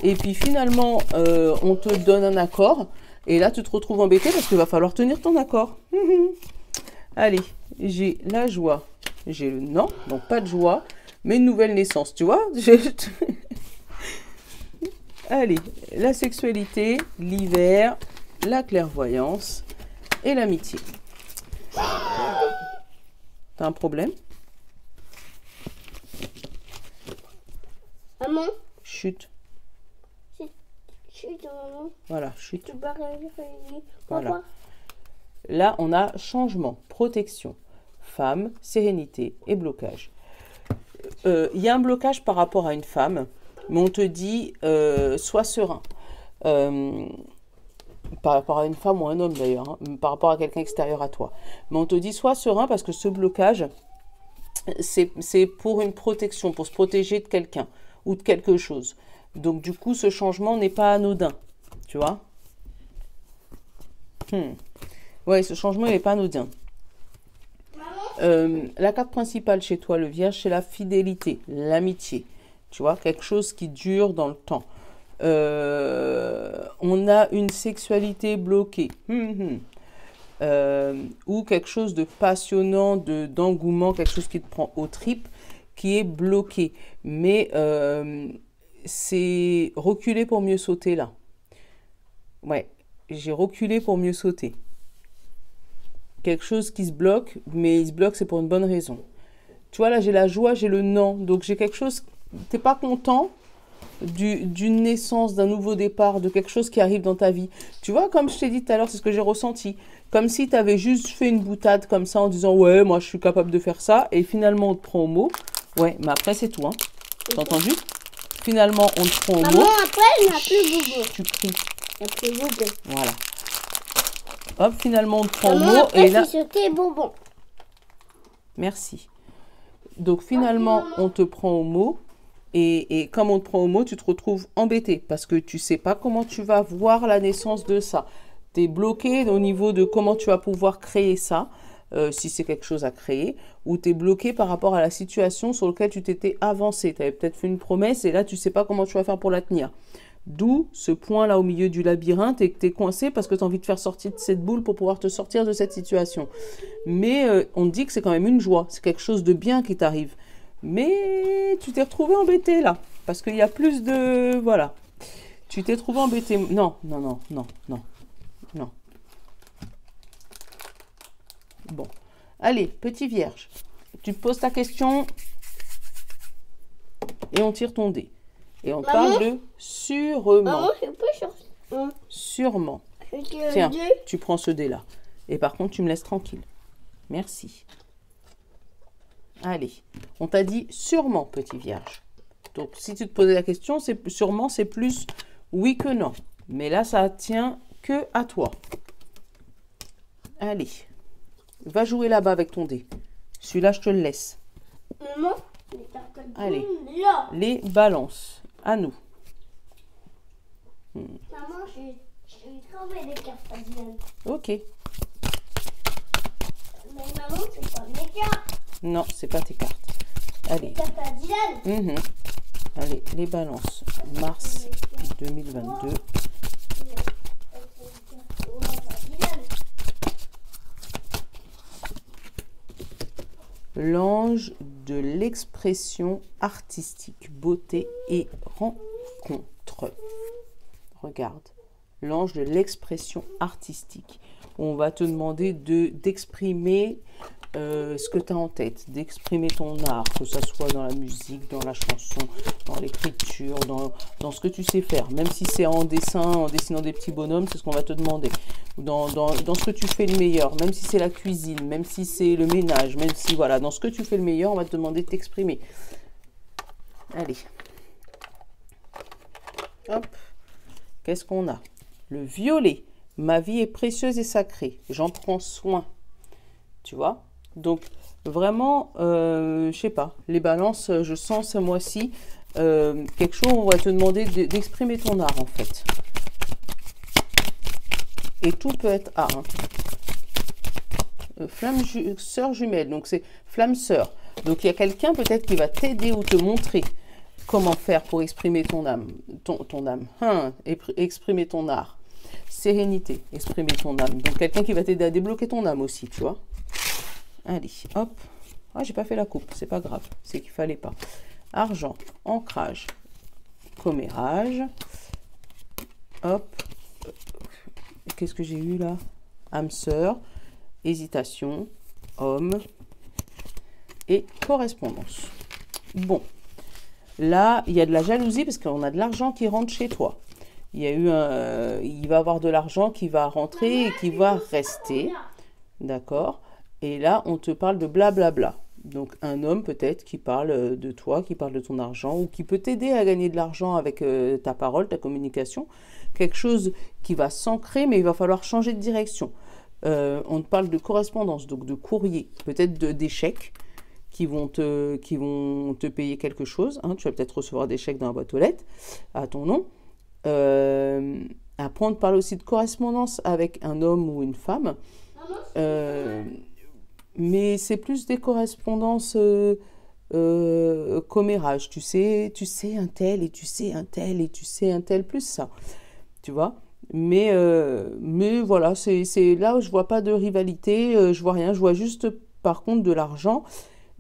et puis finalement on te donne un accord et là tu te retrouves embêté parce qu'il va falloir tenir ton accord. Allez, j'ai la joie, j'ai le non, donc pas de joie, mais une nouvelle naissance, tu vois. Allez, la sexualité, l'hiver, la clairvoyance et l'amitié. T'as un problème? Maman, Chut. chut, maman. Voilà, chut. Tu peux rien faire. Voilà. Pourquoi? Là, on a changement, protection, femme, sérénité et blocage. Il y a un blocage par rapport à une femme, mais on te dit sois serein. Par rapport à une femme ou un homme d'ailleurs, hein, par rapport à quelqu'un extérieur à toi. Mais on te dit sois serein parce que ce blocage, c'est pour une protection, pour se protéger de quelqu'un ou de quelque chose. Donc du coup, ce changement n'est pas anodin, tu vois. Ouais, ce changement n'est pas anodin. La carte principale chez toi, le vierge, c'est la fidélité, l'amitié. Tu vois, quelque chose qui dure dans le temps. On a une sexualité bloquée. Ou quelque chose de passionnant, d'engouement, quelque chose qui te prend aux tripes, qui est bloqué. Mais c'est reculer pour mieux sauter là. Ouais, j'ai reculé pour mieux sauter. Quelque chose qui se bloque, mais il se bloque, c'est pour une bonne raison. Tu vois, là, j'ai la joie, j'ai le non. Donc, j'ai quelque chose, t'es pas content d'une naissance, d'un nouveau départ, de quelque chose qui arrive dans ta vie. Tu vois, comme je t'ai dit tout à l'heure, c'est ce que j'ai ressenti. Comme si tu avais juste fait une boutade comme ça en disant « Ouais, moi, je suis capable de faire ça. » Et finalement, on te prend au mot. Ouais, mais après, c'est tout. Hein. T'as entendu? Finalement, on te prend au mot. Maman, après, il n'y a plus boubou. Tu cries. Il n'y a plus boubou. Voilà. Hop, finalement, on te prend au Maman, mot. après, Et là... c'est sauté bonbon. Merci. Donc, finalement, on te prend au mot. Et comme on te prend au mot, tu te retrouves embêté parce que tu sais pas comment tu vas voir la naissance de ça. Tu es bloqué au niveau de comment tu vas pouvoir créer ça, si c'est quelque chose à créer, ou tu es bloqué par rapport à la situation sur laquelle tu t'étais avancé. Tu avais peut-être fait une promesse et là, tu sais pas comment tu vas faire pour la tenir. D'où ce point-là au milieu du labyrinthe et que tu es coincé parce que tu as envie de faire sortir de cette boule pour pouvoir te sortir de cette situation. Mais on te dit que c'est quand même une joie, c'est quelque chose de bien qui t'arrive. Mais tu t'es retrouvé embêté là, parce qu'il y a plus de... Voilà. Tu t'es trouvé embêté. Non, non, non, non, non, non. Bon. Allez, petit vierge. Tu te poses ta question et on tire ton dé. Et on parle de sûrement. Maman, je peux sur... Sûrement. Je tire Tiens, le dé. tu prends ce dé là. Et par contre, tu me laisses tranquille. Merci. Allez, on t'a dit sûrement, petit vierge. Donc, si tu te posais la question, c'est sûrement, c'est plus oui que non. Mais là, ça tient que à toi. Allez, va jouer là-bas avec ton dé. Celui-là, je te le laisse. Maman, les tartines Allez. là. Les balances, à nous. Maman, j'ai trouvé des cartes à Dylan. Ok. Mais maman, c'est pas mes cartes. Non, c'est pas tes cartes. Allez. Les cartes à Dylan. Allez, les balances. Mars 2022. L'ange de l'expression artistique, beauté et rencontre. Regarde, l'ange de l'expression artistique. On va te demander d'exprimer ce que tu as en tête, d'exprimer ton art, que ce soit dans la musique, dans la chanson, dans l'écriture, dans ce que tu sais faire. Même si c'est en dessin, en dessinant des petits bonhommes, c'est ce qu'on va te demander. Dans ce que tu fais le meilleur, même si c'est la cuisine, même si c'est le ménage, même si, voilà, dans ce que tu fais le meilleur, on va te demander de t'exprimer. Allez. Hop. Qu'est-ce qu'on a? Le violet. Ma vie est précieuse et sacrée. J'en prends soin. Tu vois? Donc, vraiment, je sais pas. Les balances, je sens ce mois-ci quelque chose, on va te demander d'exprimer ton art, en fait. Et tout peut être art. Hein. Sœur jumelle, donc c'est flamme sœur. Donc, il y a quelqu'un peut-être qui va t'aider ou te montrer comment faire pour exprimer ton âme. Ton âme. Exprimer ton art. Sérénité, exprimer ton âme. Donc, quelqu'un qui va t'aider à débloquer ton âme aussi, tu vois. Allez, hop. Ah, j'ai pas fait la coupe, c'est pas grave, c'est qu'il fallait pas. Argent, ancrage, commérage. Hop. Qu'est-ce que j'ai eu là? Âme sœur, hésitation, homme et correspondance. Bon. Là, il y a de la jalousie parce qu'on a de l'argent qui rentre chez toi. Il y a eu il va y avoir de l'argent qui va rentrer et qui va rester. D'accord? Et là, on te parle de blablabla. Donc, un homme peut-être qui parle de toi, qui parle de ton argent ou qui peut t'aider à gagner de l'argent avec ta parole, ta communication. Quelque chose qui va s'ancrer, mais il va falloir changer de direction. On te parle de correspondance, donc de courrier, peut-être d'échecs qui vont te payer quelque chose. Hein. Tu vas peut-être recevoir des chèques dans la boîte aux lettres à ton nom. Après, on te parle aussi de correspondance avec un homme ou une femme. Mais c'est plus des correspondances commérage. Tu sais un tel et tu sais un tel et tu sais un tel, plus ça. Tu vois? Mais voilà, c'est là où je vois pas de rivalité, je vois rien. Je vois juste par contre de l'argent.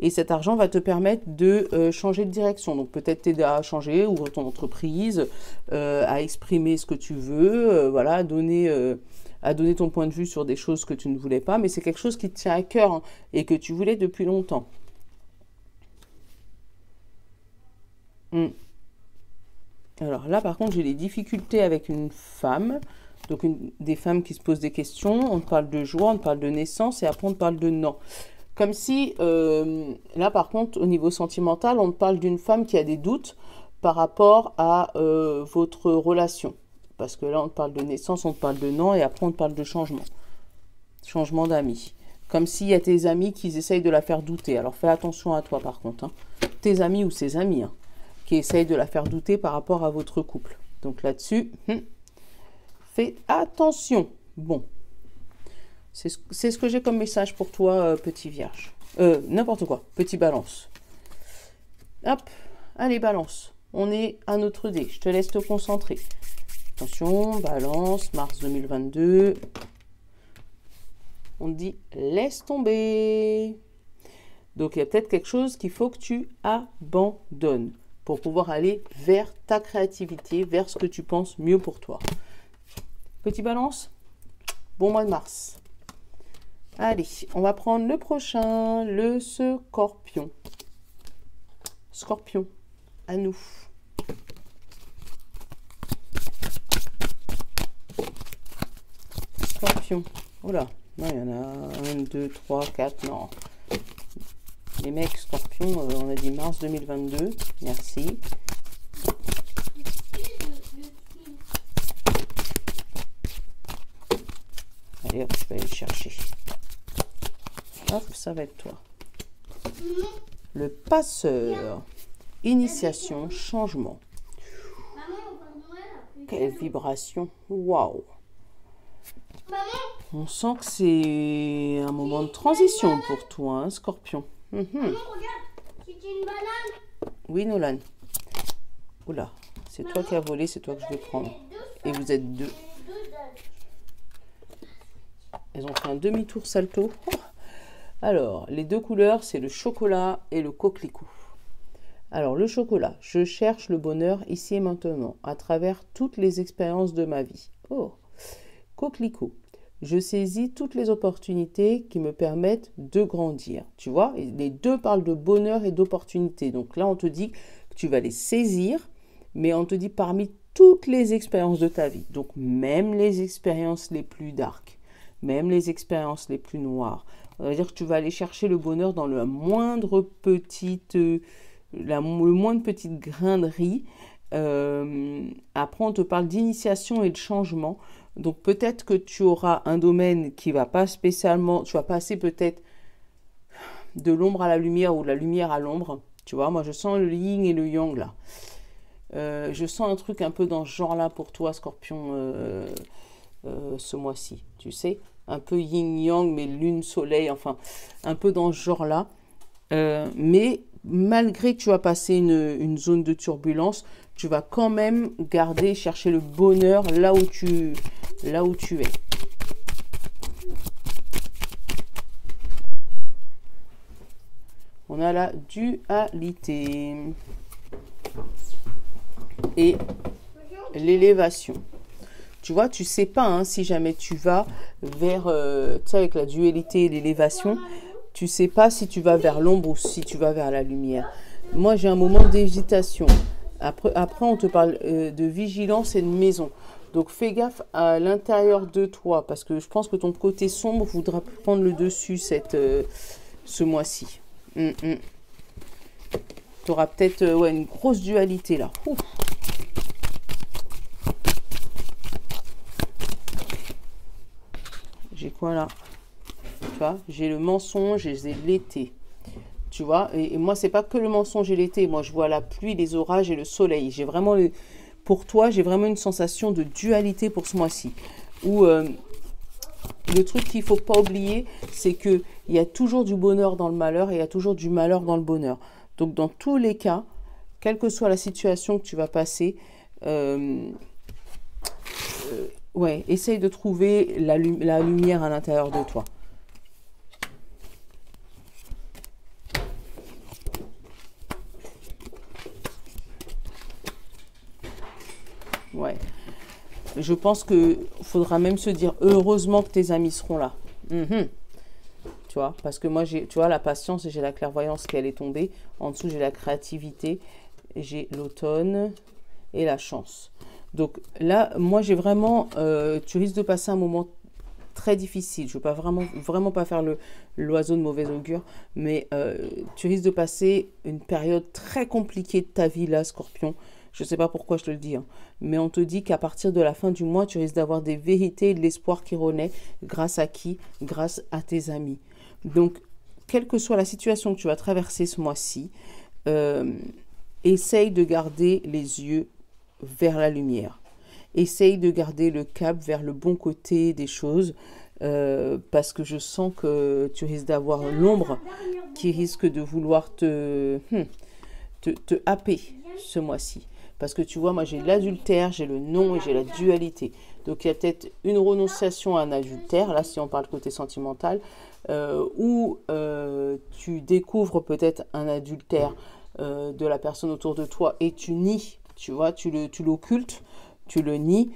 Et cet argent va te permettre de changer de direction. Donc peut-être t'aider à changer, ouvrir ton entreprise, à exprimer ce que tu veux, voilà, à donner ton point de vue sur des choses que tu ne voulais pas. Mais c'est quelque chose qui te tient à cœur hein, et que tu voulais depuis longtemps. Alors là, par contre, j'ai des difficultés avec une femme. Donc, des femmes qui se posent des questions. On te parle de joie, on te parle de naissance et après, on te parle de non. Comme si, là, par contre, au niveau sentimental, on te parle d'une femme qui a des doutes par rapport à votre relation. Parce que là, on te parle de naissance, on te parle de non et après, on te parle de changement. Changement d'amis. Comme s'il y a tes amis qui essayent de la faire douter. Alors, fais attention à toi, par contre. Hein. Tes amis ou ses amis, hein, qui essayent de la faire douter par rapport à votre couple. Donc là-dessus, fais attention. Bon, c'est ce que j'ai comme message pour toi, petit vierge. N'importe quoi, petit balance. Hop, allez, balance. On est à notre dé. Je te laisse te concentrer. Attention, balance, mars 2022. On te dit, laisse tomber. Donc, il y a peut-être quelque chose qu'il faut que tu abandonnes pour pouvoir aller vers ta créativité, vers ce que tu penses mieux pour toi. Petit balance, bon mois de mars. Allez, on va prendre le prochain, le scorpion. Scorpion, à nous. Scorpion, oh là, non, il y en a 1, 2, 3, 4, non. Les mecs scorpions, on a dit mars 2022. Merci. Allez, hop, je vais aller le chercher. Hop, ça va être toi. Le passeur. Initiation, changement. Quelle vibration. Waouh. On sent que c'est un moment de transition pour toi, hein, scorpion. Maman, regarde, c'était une banane. Oui, Nolan. Oula, c'est toi qui as volé, c'est toi que je vais prendre. Et vous êtes deux. Elles ont fait un demi-tour salto. Alors, les deux couleurs, c'est le chocolat et le coquelicot. Alors, le chocolat, je cherche le bonheur ici et maintenant, à travers toutes les expériences de ma vie. Oh, coquelicot. Je saisis toutes les opportunités qui me permettent de grandir. Tu vois, les deux parlent de bonheur et d'opportunités. Donc là, on te dit que tu vas les saisir, mais on te dit parmi toutes les expériences de ta vie. Donc même les expériences les plus dark, même les expériences les plus noires. Ça veut dire que tu vas aller chercher le bonheur dans le moindre petite grain de riz. Après, on te parle d'initiation et de changement. Donc peut-être que tu auras un domaine qui va pas spécialement, tu vas passer peut-être de l'ombre à la lumière ou de la lumière à l'ombre. Tu vois, moi je sens le yin et le yang là. Je sens un truc un peu dans ce genre-là pour toi, Scorpion, ce mois-ci. Tu sais, un peu yin-yang, mais lune-soleil, enfin, un peu dans ce genre-là. Mais malgré que tu vas passer une zone de turbulence, tu vas quand même garder, chercher le bonheur là où tu es. On a la dualité et l'élévation. Tu vois, tu sais pas hein, si jamais tu vas vers, tu sais, avec la dualité et l'élévation, tu sais pas si tu vas vers l'ombre ou si tu vas vers la lumière. Moi, j'ai un moment d'hésitation. Après, on te parle de vigilance et de maison. Donc, fais gaffe à l'intérieur de toi parce que je pense que ton côté sombre voudra prendre le dessus ce mois-ci. Tu auras peut-être une grosse dualité là. Ouf. J'ai quoi là? Tu vois, j'ai le mensonge et j'ai l'été. Tu vois, et moi, c'est pas que le mensonge et l'été. Moi, je vois la pluie, les orages et le soleil. J'ai vraiment, pour toi, j'ai vraiment une sensation de dualité pour ce mois-ci. Où le truc qu'il faut pas oublier, c'est qu'il y a toujours du bonheur dans le malheur et il y a toujours du malheur dans le bonheur. Donc, dans tous les cas, quelle que soit la situation que tu vas passer, essaye de trouver la lumière à l'intérieur de toi. Ouais. Je pense qu'il faudra même se dire heureusement que tes amis seront là. Mhm. Tu vois, parce que moi, tu vois, la patience et j'ai la clairvoyance qui elle est tombée. En dessous, j'ai la créativité, j'ai l'automne et la chance. Donc là, moi, j'ai vraiment... tu risques de passer un moment très difficile. Je ne veux pas vraiment pas faire l'oiseau de mauvais augure, mais tu risques de passer une période très compliquée de ta vie là, Scorpion. Je ne sais pas pourquoi je te le dis, hein, mais on te dit qu'à partir de la fin du mois, tu risques d'avoir des vérités et de l'espoir qui renaît. Grâce à qui? Grâce à tes amis. Donc, quelle que soit la situation que tu vas traverser ce mois-ci, essaye de garder les yeux vers la lumière. Essaye de garder le cap vers le bon côté des choses, parce que je sens que tu risques d'avoir l'ombre qui risque de vouloir te happer ce mois-ci. Parce que tu vois, moi j'ai l'adultère, j'ai le non et j'ai la dualité. Donc il y a peut-être une renonciation à un adultère, là si on parle côté sentimental, où tu découvres peut-être un adultère de la personne autour de toi et tu nies, tu vois, tu l'occultes, tu le nies.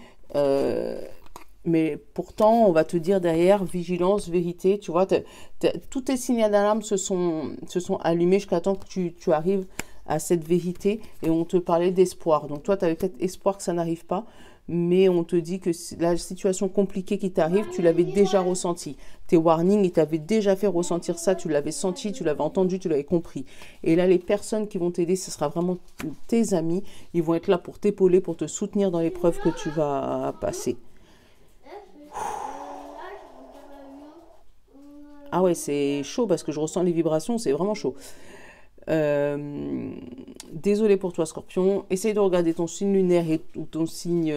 Mais pourtant, on va te dire derrière, vigilance, vérité, tu vois, tous tes signaux d'alarme se sont allumés jusqu'à temps que tu arrives à cette vérité et on te parlait d'espoir. Donc toi, tu avais peut-être espoir que ça n'arrive pas, mais on te dit que la situation compliquée qui t'arrive, tu l'avais déjà ressenti. Tes warnings, ils t'avaient déjà fait ressentir ça, tu l'avais senti, tu l'avais entendu, tu l'avais compris. Et là, les personnes qui vont t'aider, ce sera vraiment tes amis. Ils vont être là pour t'épauler, pour te soutenir dans l'épreuve que tu vas passer. Ah ouais, c'est chaud parce que je ressens les vibrations, c'est vraiment chaud. Désolé pour toi, Scorpion. Essaye de regarder ton signe lunaire ou ton signe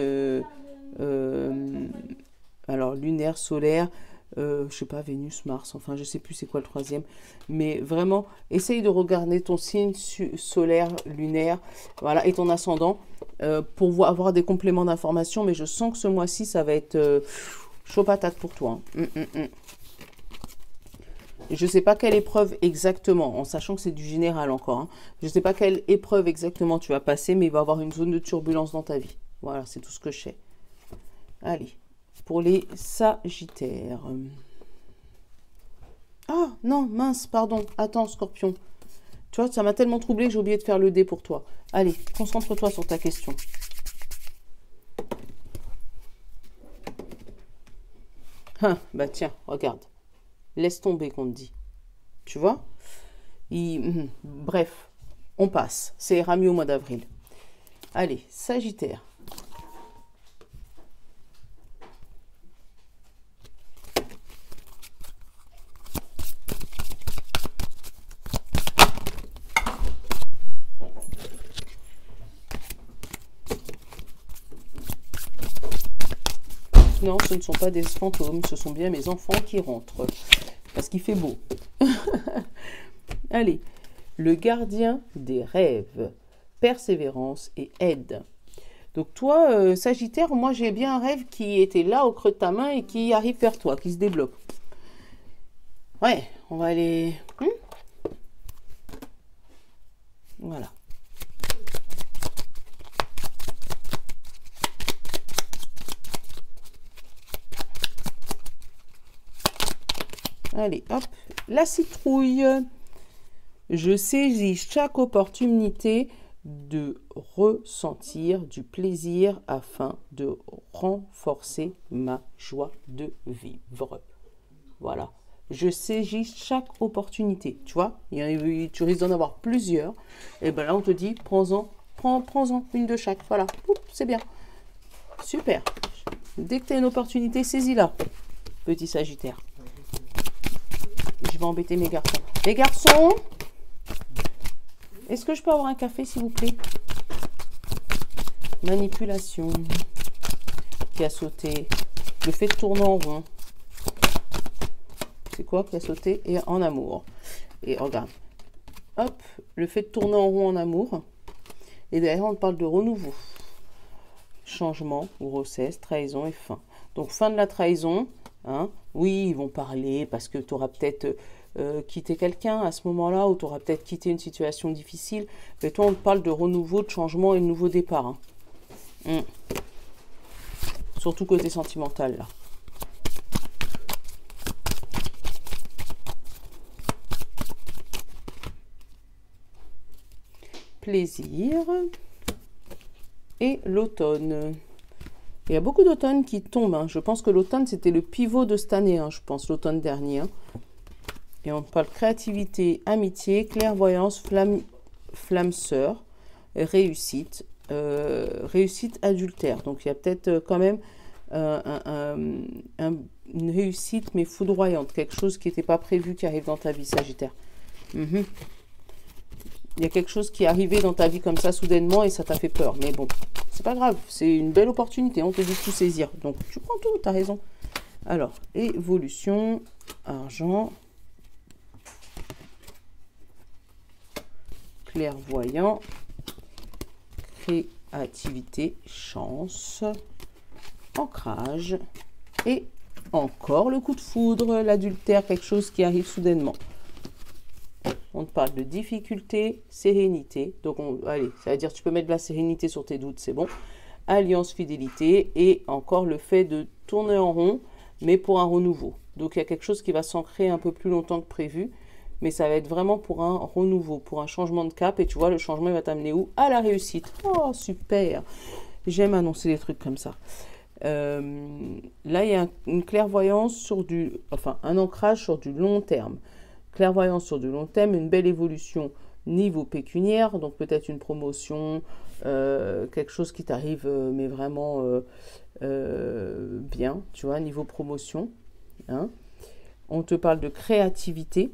alors lunaire, solaire, je sais pas, Vénus, Mars, enfin je sais plus c'est quoi le troisième, mais vraiment essaye de regarder ton signe solaire, lunaire, voilà, et ton ascendant pour avoir des compléments d'information. Mais je sens que ce mois-ci ça va être chaud patate pour toi, hein. Je ne sais pas quelle épreuve exactement, en sachant que c'est du général encore, hein. Je ne sais pas quelle épreuve exactement tu vas passer, mais il va y avoir une zone de turbulence dans ta vie. Voilà, c'est tout ce que je sais. Allez, pour les Sagittaires. Ah, non, mince, pardon. Attends, Scorpion. Tu vois, ça m'a tellement troublé que j'ai oublié de faire le dé pour toi. Allez, concentre-toi sur ta question. Ah, bah tiens, regarde. Laisse tomber qu'on te dit. Tu vois? Bref, on passe. Ça ira mieux au mois d'avril. Allez, Sagittaire. Non, ce ne sont pas des fantômes, ce sont bien mes enfants qui rentrent. Parce qu'il fait beau. Allez, le gardien des rêves, persévérance et aide. Donc toi, Sagittaire, moi j'ai bien un rêve qui était là au creux de ta main et qui arrive vers toi, qui se débloque. Ouais, on va aller... Voilà. Allez, hop, la citrouille. Je saisis chaque opportunité de ressentir du plaisir afin de renforcer ma joie de vivre. Voilà. Je saisis chaque opportunité. Tu vois, tu risques d'en avoir plusieurs. Et bien là, on te dit, prends-en une de chaque. Voilà, c'est bien. Super. Dès que tu as une opportunité, saisis-la, petit Sagittaire. Je vais embêter mes garçons. Les garçons, est-ce que je peux avoir un café, s'il vous plaît? Manipulation. Qui a sauté. Le fait de tourner en rond. C'est quoi qui a sauté? Et en amour. Et regarde. Hop, le fait de tourner en rond en amour. Et derrière, on parle de renouveau. Changement, grossesse, trahison et fin. Donc, fin de la trahison. Hein? Oui, ils vont parler parce que tu auras peut-être quitté quelqu'un à ce moment-là ou tu auras peut-être quitté une situation difficile. Mais toi, on te parle de renouveau, de changement et de nouveau départ. Hein. Surtout côté sentimental, là. Plaisir. Et l'automne. Il y a beaucoup d'automne qui tombent. Hein. Je pense que l'automne, c'était le pivot de cette année, hein, je pense, l'automne dernier. Hein. Et on parle créativité, amitié, clairvoyance, flamme sœur, réussite, réussite adultère. Donc, il y a peut-être quand même une réussite, mais foudroyante. Quelque chose qui n'était pas prévu qui arrive dans ta vie, Sagittaire. Il y a quelque chose qui est arrivé dans ta vie comme ça, soudainement, et ça t'a fait peur. Mais bon, c'est pas grave. C'est une belle opportunité. On te dit de tout saisir. Donc, tu prends tout, tu as raison. Alors, évolution, argent, clairvoyant, créativité, chance, ancrage et encore le coup de foudre, l'adultère, quelque chose qui arrive soudainement. On te parle de difficulté, sérénité. Donc, allez, ça veut dire tu peux mettre de la sérénité sur tes doutes, c'est bon. Alliance, fidélité et encore le fait de tourner en rond, mais pour un renouveau. Donc, il y a quelque chose qui va s'ancrer un peu plus longtemps que prévu. Mais ça va être vraiment pour un renouveau, pour un changement de cap. Et tu vois, le changement, il va t'amener où? À la réussite. Oh, super. J'aime annoncer des trucs comme ça. Là, il y a une clairvoyance sur un ancrage sur du long terme. Clairvoyance sur du long terme, une belle évolution niveau pécuniaire. Donc, peut-être une promotion, quelque chose qui t'arrive, mais vraiment bien, tu vois, niveau promotion. Hein. On te parle de créativité.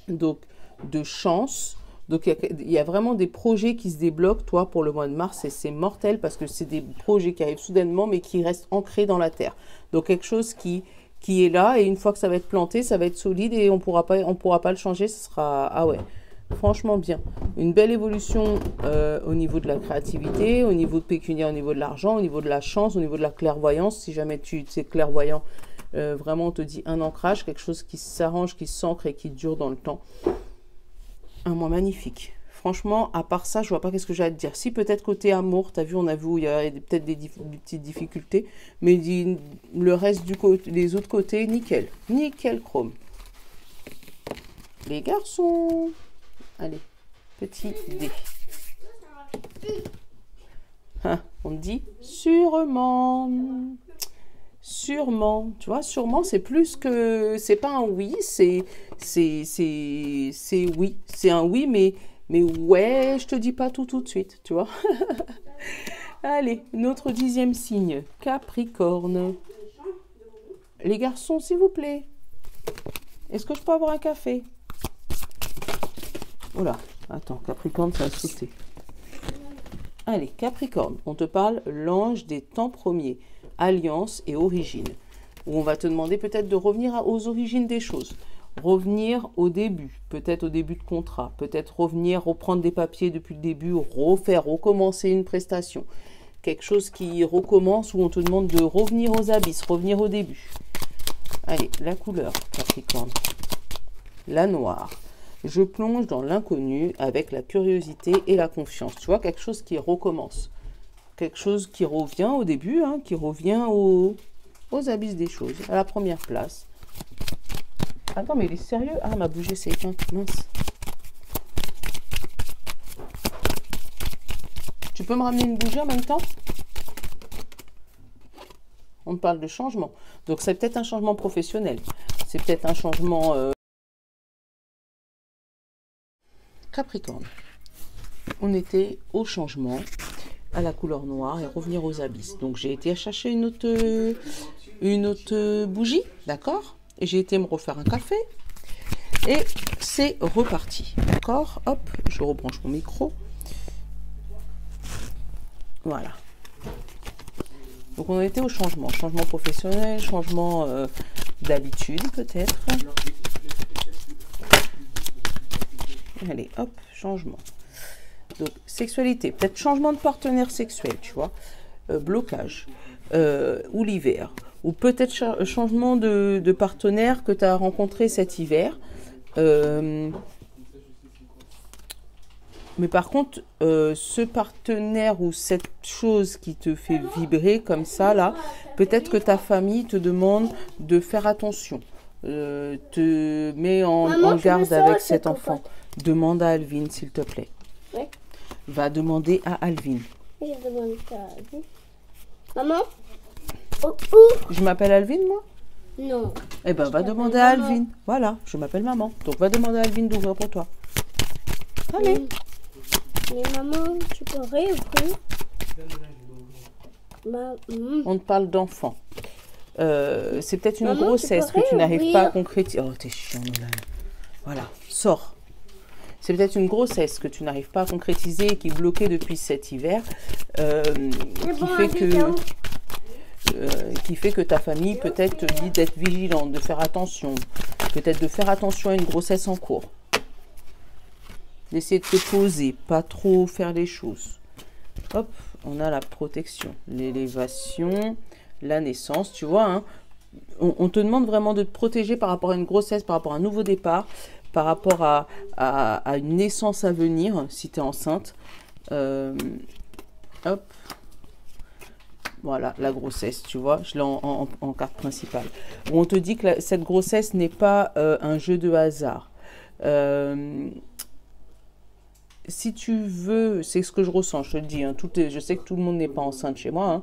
Donc, de chance. Donc, il y a vraiment des projets qui se débloquent, toi, pour le mois de mars. Et c'est mortel parce que c'est des projets qui arrivent soudainement, mais qui restent ancrés dans la terre. Donc, quelque chose qui est là. Et une fois que ça va être planté, ça va être solide et on pourra pas le changer. Ce sera... Ah ouais, franchement bien. Une belle évolution au niveau de la créativité, au niveau de pécuniaire, au niveau de l'argent, au niveau de la chance, au niveau de la clairvoyance. Si jamais tu es clairvoyant, vraiment, on te dit un ancrage, quelque chose qui s'arrange, qui s'ancre et qui dure dans le temps. Un mois magnifique. Franchement, à part ça, je vois pas qu'est-ce que j'ai à te dire. Si peut-être côté amour, tu as vu, on a vu où il y a peut-être des petites difficultés, mais le reste les autres côtés, nickel. Nickel chrome. Les garçons. Allez, petit dé. Hein, on dit sûrement. Sûrement, tu vois, sûrement, c'est plus que... C'est pas un oui, c'est oui. C'est un oui, mais ouais, je te dis pas tout de suite, tu vois. Allez, notre 10e signe, Capricorne. Les garçons, s'il vous plaît. Est-ce que je peux avoir un café? Oula, attends, Capricorne, ça a sauté. Allez, Capricorne, on te parle l'ange des temps premiers. Alliance et origine, où on va te demander peut-être de revenir aux origines des choses, revenir au début, peut-être au début de contrat, peut-être reprendre des papiers depuis le début, recommencer une prestation, quelque chose qui recommence où on te demande de revenir aux abysses, revenir au début. Allez, la couleur, Capricorne, la noire. Je plonge dans l'inconnu avec la curiosité et la confiance. Tu vois, quelque chose qui recommence. Quelque chose qui revient au début, hein, qui revient aux abysses des choses, à la première place. Attends, mais il est sérieux? Ah, ma bougie s'est éteinte, mince. Tu peux me ramener une bougie en même temps? On parle de changement. Donc, c'est peut-être un changement professionnel. C'est peut-être un changement... Capricorne. On était au changement, à la couleur noire et revenir aux abysses. Donc, j'ai été chercher une autre bougie, d'accord? Et j'ai été me refaire un café. Et c'est reparti, d'accord? Hop, je rebranche mon micro. Voilà. Donc, on était au changement. Changement professionnel, changement d'habitude, peut-être. Allez, hop, changement. Donc, sexualité, peut-être changement de partenaire sexuel, tu vois, blocage, ou l'hiver, ou peut-être changement de partenaire que tu as rencontré cet hiver. Mais par contre, ce partenaire ou cette chose qui te fait vibrer comme ça, là, peut-être que ta famille te demande de faire attention. Te met Maman, en tu veux garde ça, avec cette cet enfant. cocotte? Demande à Alvin, s'il te plaît. Oui. Va demander à Alvin. Je demande ça à lui. Maman? Oh. Je m'appelle Alvin, moi? Non. Eh ben, va t'appelle demander à maman. Alvin. Voilà, je m'appelle maman. Donc, va demander à Alvin d'ouvrir pour toi. Allez. Mais maman, tu peux réouvrir? On te parle d'enfant. C'est peut-être une Maman, tu grossesse peux que tu n'arrives réouvrir. pas à concrétiser. Oh, t'es chiant, Nolan. Voilà, sors. C'est peut-être une grossesse que tu n'arrives pas à concrétiser et qui est bloquée depuis cet hiver, qui fait que ta famille peut-être te dit d'être vigilante, de faire attention, peut-être de faire attention à une grossesse en cours. D'essayer de te poser, pas trop faire les choses. Hop, on a la protection, l'élévation, la naissance, tu vois. Hein, on te demande vraiment de te protéger par rapport à une grossesse, par rapport à un nouveau départ, par rapport à une naissance à venir, si tu es enceinte. Hop. Voilà, la grossesse, tu vois, je l'ai en carte principale. Où on te dit que cette grossesse n'est pas un jeu de hasard. Si tu veux, c'est ce que je ressens, je te le dis, hein, je sais que tout le monde n'est pas enceinte chez moi, hein,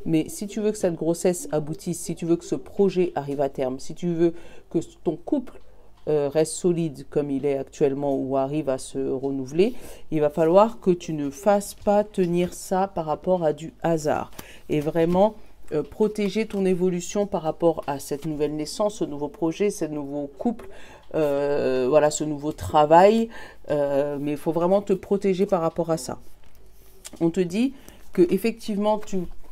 mais si tu veux que cette grossesse aboutisse, si tu veux que ce projet arrive à terme, si tu veux que ton couple reste solide comme il est actuellement ou arrive à se renouveler, il va falloir que tu ne fasses pas tenir ça par rapport à du hasard et vraiment protéger ton évolution par rapport à cette nouvelle naissance, ce nouveau projet, ce nouveau couple, voilà, ce nouveau travail, mais il faut vraiment te protéger par rapport à ça. On te dit que effectivement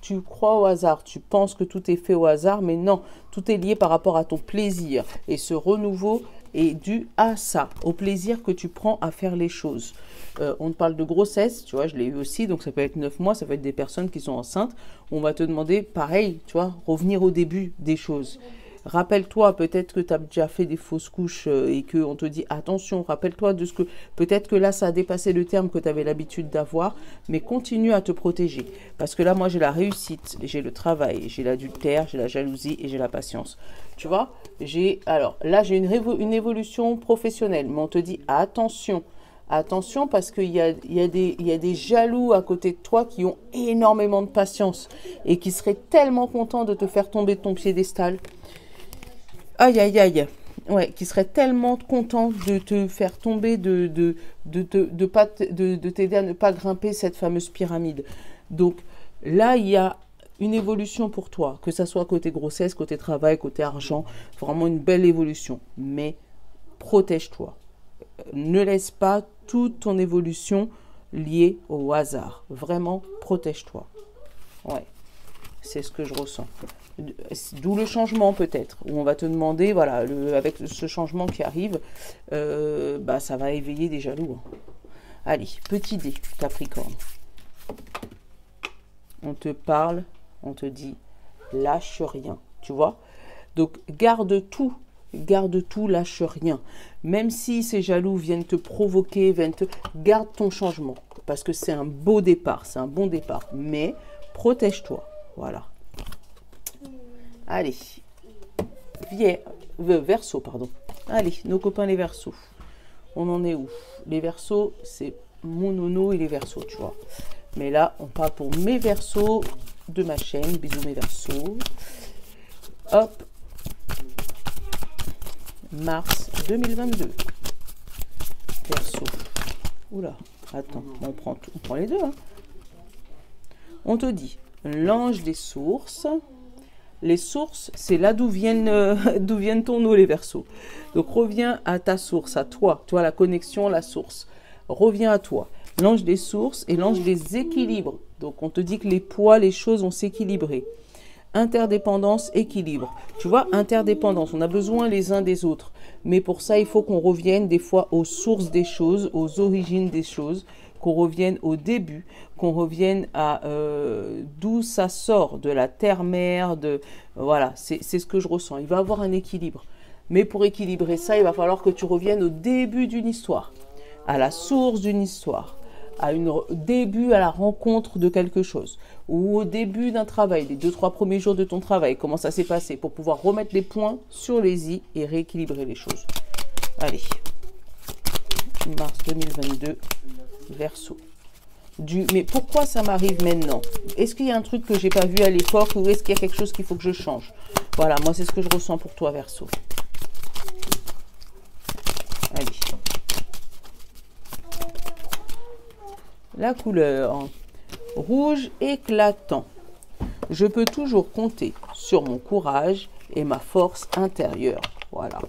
tu crois au hasard, tu penses que tout est fait au hasard, mais non, tout est lié par rapport à ton plaisir. Et ce renouveau est dû à ça, au plaisir que tu prends à faire les choses. On te parle de grossesse, tu vois, je l'ai eu aussi, donc ça peut être 9 mois, ça peut être des personnes qui sont enceintes. On va te demander, pareil, tu vois, revenir au début des choses. Rappelle-toi, peut-être que tu as déjà fait des fausses couches et qu'on te dit attention, rappelle-toi de ce que... Peut-être que là, ça a dépassé le terme que tu avais l'habitude d'avoir, mais continue à te protéger. Parce que là, moi, j'ai la réussite, j'ai le travail, j'ai l'adultère, j'ai la jalousie et j'ai la patience. Tu vois, alors là, j'ai une évolution professionnelle, mais on te dit attention. Attention parce qu'il y a des jaloux à côté de toi qui ont énormément de patience et qui seraient tellement contents de te faire tomber de ton piédestal. Aïe, aïe, aïe. Ouais, qui serait tellement content de te faire tomber, de t'aider à ne pas grimper cette fameuse pyramide. Donc là, il y a une évolution pour toi, que ça soit côté grossesse, côté travail, côté argent, vraiment une belle évolution. Mais protège-toi. Ne laisse pas toute ton évolution liée au hasard. Vraiment, protège-toi. Ouais, c'est ce que je ressens. D'où le changement peut-être, où on va te demander, voilà, avec ce changement qui arrive, ça va éveiller des jaloux. Allez, petit dé, Capricorne. On te parle, on te dit, lâche rien, tu vois. Donc, garde tout, lâche rien. Même si ces jaloux viennent te provoquer, garde ton changement, parce que c'est un beau départ, c'est un bon départ, mais protège-toi, voilà. Allez, Verseau, pardon. Allez, nos copains les Verseaux. On en est où? Les Verseaux, c'est mon nono et les Verseaux, tu vois. Mais là, on parle pour mes Verseaux de ma chaîne. Bisous mes Verseaux. Hop. Mars 2022. Verseau. Oula, attends, on prend les deux. Hein. On te dit, l'ange des sources. Les sources, c'est là d'où viennent ton eau, les Verseaux. Donc, reviens à ta source, à toi. Toi, la connexion, la source. Reviens à toi. L'ange des sources et l'ange des équilibres. Donc, on te dit que les poids, les choses vont s'équilibrer. Interdépendance, équilibre. Tu vois, interdépendance, on a besoin les uns des autres. Mais pour ça, il faut qu'on revienne des fois aux sources des choses, aux origines des choses, qu'on revienne au début, qu'on revienne à d'où ça sort, de la terre-mère, voilà, c'est ce que je ressens. Il va y avoir un équilibre. Mais pour équilibrer ça, il va falloir que tu reviennes au début d'une histoire, à la source d'une histoire. début à la rencontre de quelque chose, ou au début d'un travail, les 2-3 premiers jours de ton travail, comment ça s'est passé, pour pouvoir remettre les points sur les i et rééquilibrer les choses. Allez, mars 2022, Verseau. Mais pourquoi ça m'arrive maintenant? Est-ce qu'il y a un truc que j'ai pas vu à l'époque, ou est-ce qu'il y a quelque chose qu'il faut que je change? Voilà, moi c'est ce que je ressens pour toi, Verseau. Allez. La couleur rouge éclatant. Je peux toujours compter sur mon courage et ma force intérieure. Voilà.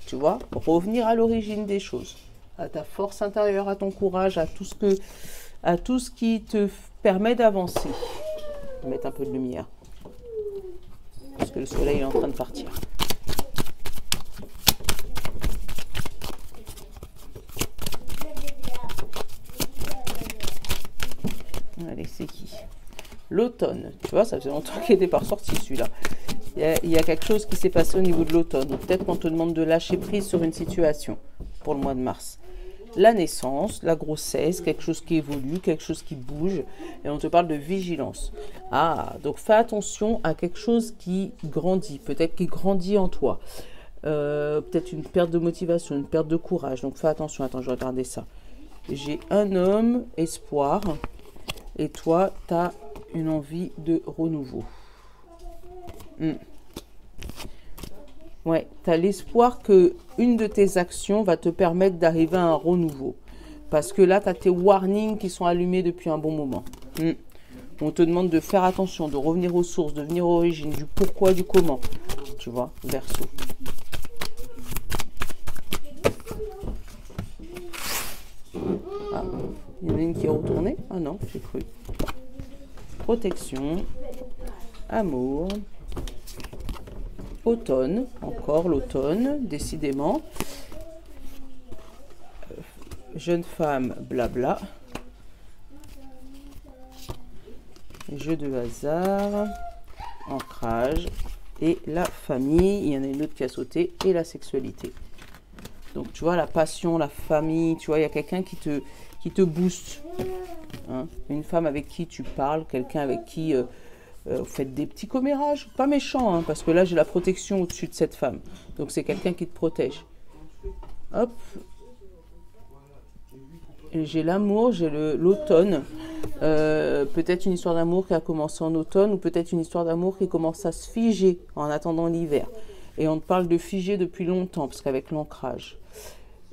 Tu vois, revenir à l'origine des choses, à ta force intérieure, à ton courage, à tout ce qui te permet d'avancer. Je vais mettre un peu de lumière parce que le soleil est en train de partir. Allez, c'est qui? L'automne. Tu vois, ça faisait longtemps qu'il n'était pas ressorti celui-là. Il y a quelque chose qui s'est passé au niveau de l'automne. Peut-être qu'on te demande de lâcher prise sur une situation pour le mois de mars. La naissance, la grossesse, quelque chose qui évolue, quelque chose qui bouge. Et on te parle de vigilance. Ah, donc fais attention à quelque chose qui grandit. Peut-être qui grandit en toi. Peut-être une perte de motivation, une perte de courage. Donc fais attention. Attends, je vais regarder ça. J'ai un homme, espoir. Et toi, tu as une envie de renouveau. Ouais, tu as l'espoir que une de tes actions va te permettre d'arriver à un renouveau. Parce que là, tu as tes warnings qui sont allumés depuis un bon moment. On te demande de faire attention, de revenir aux sources, de venir aux origines, du pourquoi, du comment. Tu vois, Verseau. Ah, il y en a une qui est retournée. Ah non, j'ai cru. Protection. Amour. Automne. Encore l'automne, décidément. Jeune femme, blabla. Jeu de hasard. Ancrage. Et la famille. Il y en a une autre qui a sauté. Et la sexualité. Donc, tu vois, la passion, la famille. Tu vois, il y a quelqu'un qui te booste. Hein, une femme avec qui tu parles. Quelqu'un avec qui vous faites des petits commérages. Pas méchant, hein, parce que là, j'ai la protection au-dessus de cette femme. Donc, c'est quelqu'un qui te protège. Hop. J'ai l'amour, j'ai l'automne. Peut-être une histoire d'amour qui a commencé en automne ou peut-être une histoire d'amour qui commence à se figer en attendant l'hiver. Et on te parle de figer depuis longtemps, parce qu'avec l'ancrage.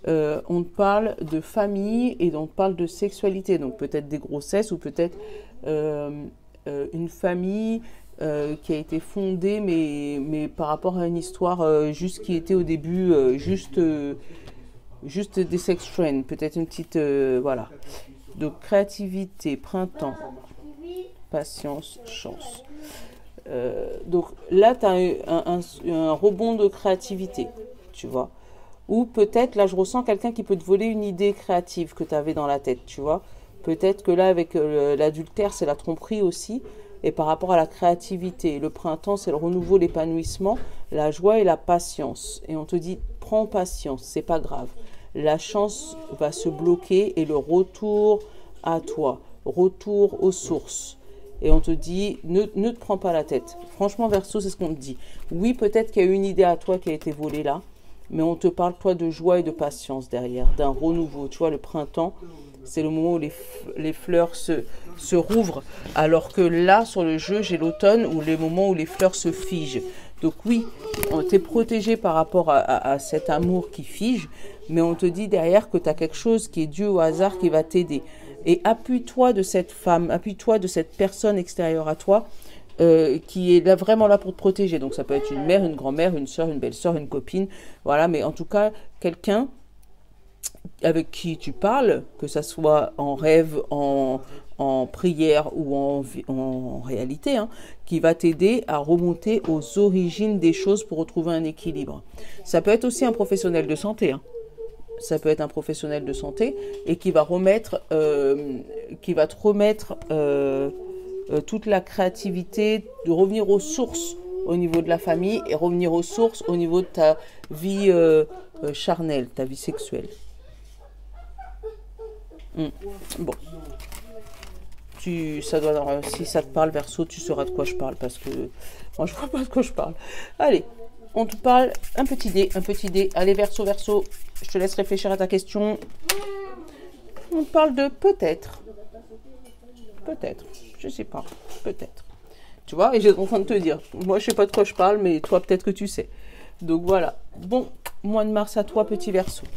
On te parle de famille et on te parle de sexualité. Donc peut-être des grossesses ou peut-être une famille qui a été fondée, mais par rapport à une histoire juste qui était au début juste des sex trends. Peut-être une petite... voilà. Donc créativité, printemps, patience, chance. Donc là, tu as un rebond de créativité, tu vois. Ou peut-être, là, je ressens quelqu'un qui peut te voler une idée créative que tu avais dans la tête, tu vois. Peut-être que là, avec l'adultère, c'est la tromperie aussi. Et par rapport à la créativité, le printemps, c'est le renouveau, l'épanouissement, la joie et la patience. Et on te dit, prends patience, c'est pas grave. La chance va se bloquer et le retour à toi, retour aux sources. Et on te dit, ne te prends pas la tête. Franchement, Verseau, c'est ce qu'on te dit. Oui, peut-être qu'il y a une idée à toi qui a été volée là, mais on te parle, toi, de joie et de patience derrière, d'un renouveau. Tu vois, le printemps, c'est le moment où les fleurs se rouvrent, alors que là, sur le jeu, j'ai l'automne, où les moments où les fleurs se figent. Donc oui, on t'est protégé par rapport à cet amour qui fige, mais on te dit derrière que tu as quelque chose qui est dû au hasard qui va t'aider. Et appuie-toi de cette femme, appuie-toi de cette personne extérieure à toi qui est là, vraiment là pour te protéger. Donc ça peut être une mère, une grand-mère, une soeur, une belle-soeur, une copine. Voilà, mais en tout cas, quelqu'un avec qui tu parles, que ça soit en rêve, en prière ou en réalité, hein, qui va t'aider à remonter aux origines des choses pour retrouver un équilibre. Ça peut être aussi un professionnel de santé, hein. Ça peut être un professionnel de santé et qui va te remettre toute la créativité, de revenir aux sources au niveau de la famille et revenir aux sources au niveau de ta vie charnelle, ta vie sexuelle. Bon. Ça doit, si ça te parle, Verseau, tu sauras de quoi je parle. Parce que moi, je ne vois pas de quoi je parle. Allez, on te parle un petit dé, un petit dé. Allez, Verseau, Verseau, je te laisse réfléchir à ta question. On te parle de peut-être. Peut-être. Je sais pas. Peut-être. Tu vois, et j'étais en train de te dire. Moi, je sais pas de quoi je parle, mais toi, peut-être que tu sais. Donc, voilà. Bon, mois de mars à toi, petit Verseau.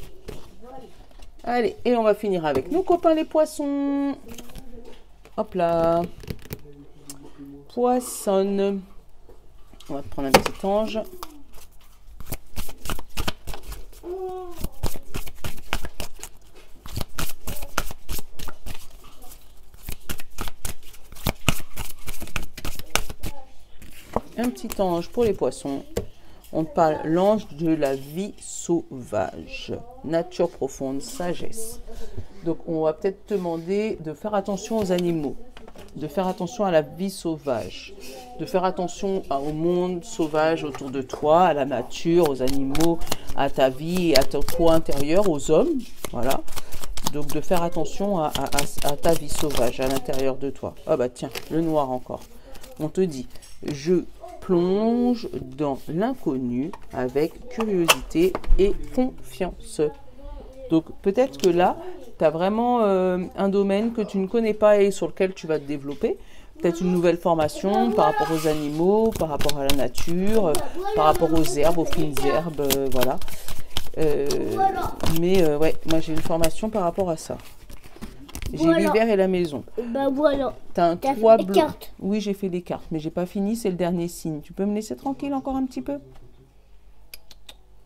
Allez, et on va finir avec nos copains les poissons. Hop là. Poissonne. On va te prendre un petit ange. Un petit ange pour les poissons. On parle l'ange de la vie sauvage, nature profonde, sagesse. Donc, on va peut-être te demander de faire attention aux animaux, de faire attention à la vie sauvage, de faire attention au monde sauvage autour de toi, à la nature, aux animaux, à ta vie, à ton toi intérieur, aux hommes. Voilà. Donc, de faire attention à ta vie sauvage, à l'intérieur de toi. Ah bah tiens, le noir encore. On te dit, je plonge dans l'inconnu avec curiosité et confiance. Donc peut-être que là, tu as vraiment un domaine que tu ne connais pas et sur lequel tu vas te développer. Peut-être une nouvelle formation par rapport aux animaux, par rapport à la nature, par rapport aux herbes, aux fines herbes, voilà. Mais ouais, moi j'ai une formation par rapport à ça. J'ai l'hiver et la maison. Bah voilà. T'as un toit bleu. Oui, j'ai fait des cartes, mais j'ai pas fini, c'est le dernier signe. Tu peux me laisser tranquille encore un petit peu?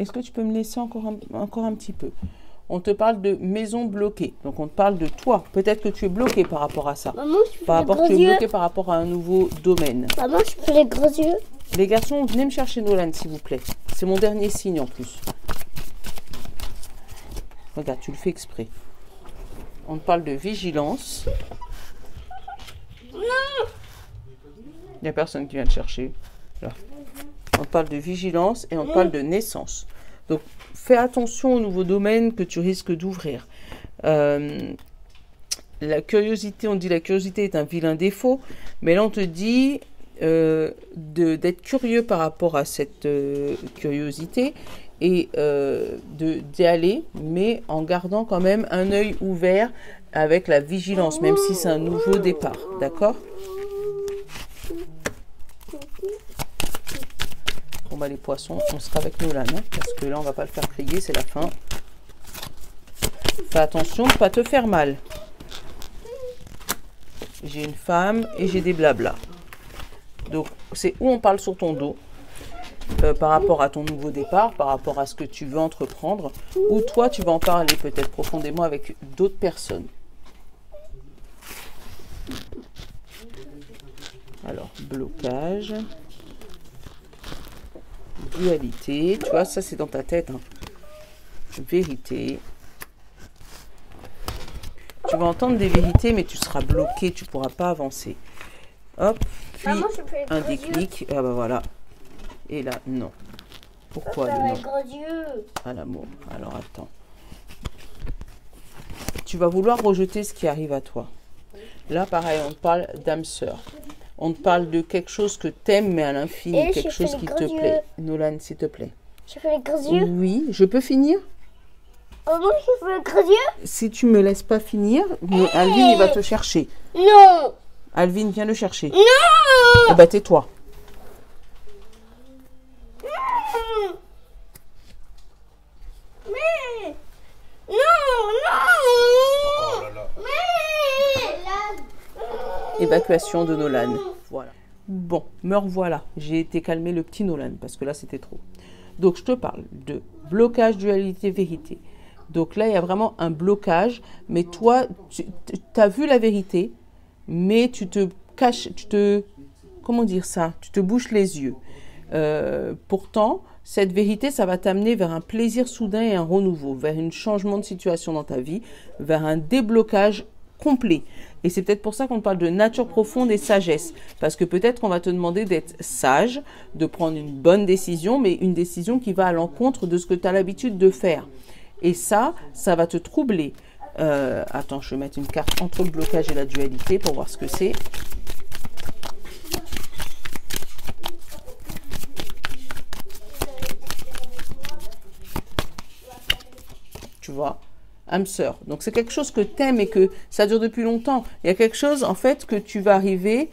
Est-ce que tu peux me laisser encore un petit peu? On te parle de maison bloquée. Donc on te parle de toi. Peut-être que tu es bloqué par rapport à ça. Maman, je par rapport, tu es bloqué par rapport à un nouveau domaine. Maman, je fais les gros yeux. Les garçons, venez me chercher Nolan, s'il vous plaît. C'est mon dernier signe en plus. Regarde, tu le fais exprès. On te parle de vigilance. Non. Il n'y a personne qui vient te chercher. Là. On te parle de vigilance et on te parle de naissance. Donc, fais attention au nouveau domaine que tu risques d'ouvrir. La curiosité, on dit la curiosité est un vilain défaut. Mais là, on te dit d'être curieux par rapport à cette curiosité et d'y aller, mais en gardant quand même un œil ouvert avec la vigilance, même si c'est un nouveau départ, d'accord? Bon bah les poissons, on sera avec Nolan, hein, parce que là on va pas le faire crier, c'est la fin. Fais attention de ne pas te faire mal. J'ai une femme et j'ai des blablas. Donc c'est où on parle sur ton dos. Par rapport à ton nouveau départ, par rapport à ce que tu veux entreprendre, ou toi tu vas en parler peut-être profondément avec d'autres personnes. Alors, blocage, dualité, tu vois, ça c'est dans ta tête, hein. Vérité. Tu vas entendre des vérités, mais tu seras bloqué, tu ne pourras pas avancer. Hop, puis Maman, un déclic, ah bah voilà. Et là, non. Pourquoi le non? À l'amour. Alors, attends. Tu vas vouloir rejeter ce qui arrive à toi. Là, pareil, on te parle d'âme sœur. On te parle de quelque chose que t'aimes, mais à l'infini. Quelque chose qui te plaît. Nolan, s'il te plaît. Je fais les gros yeux. Oui, je peux finir? Maman, je fais les gros yeux. Si tu me laisses pas finir, Alvin, il va te chercher. Non. Alvin, viens le chercher. Non. Eh ben, tais-toi. Évacuation de Nolan. Voilà. Bon, me revoilà. J'ai été calmer le petit Nolan parce que là, c'était trop. Donc, je te parle de blocage, dualité, vérité. Donc là, il y a vraiment un blocage. Mais toi, tu as vu la vérité, mais tu te caches, comment dire ça? Tu te bouches les yeux. Pourtant, cette vérité, ça va t'amener vers un plaisir soudain et un renouveau, vers un changement de situation dans ta vie, vers un déblocage complet. Et c'est peut-être pour ça qu'on parle de nature profonde et sagesse. Parce que peut-être qu'on va te demander d'être sage, de prendre une bonne décision, mais une décision qui va à l'encontre de ce que tu as l'habitude de faire. Et ça va te troubler. Attends, je vais mettre une carte entre le blocage et la dualité pour voir ce que c'est. Tu vois, âme sœur. Donc c'est quelque chose que tu aimes et que ça dure depuis longtemps. Il y a quelque chose en fait que tu vas arriver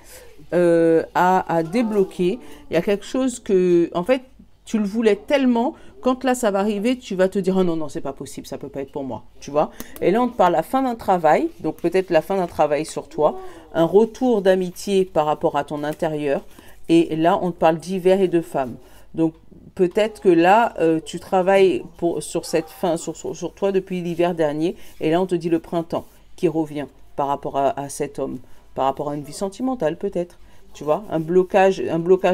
à débloquer. Il y a quelque chose que en fait tu le voulais tellement, quand là ça va arriver, tu vas te dire oh non, non, c'est pas possible, ça peut pas être pour moi, tu vois. Et là on te parle la fin d'un travail, donc peut-être la fin d'un travail sur toi, un retour d'amitié par rapport à ton intérieur, et là on te parle d'hiver et de femme. Donc peut-être que là tu travailles sur cette fin, sur toi depuis l'hiver dernier, et là on te dit le printemps qui revient par rapport à cet homme, par rapport à une vie sentimentale peut-être. Tu vois, un blocage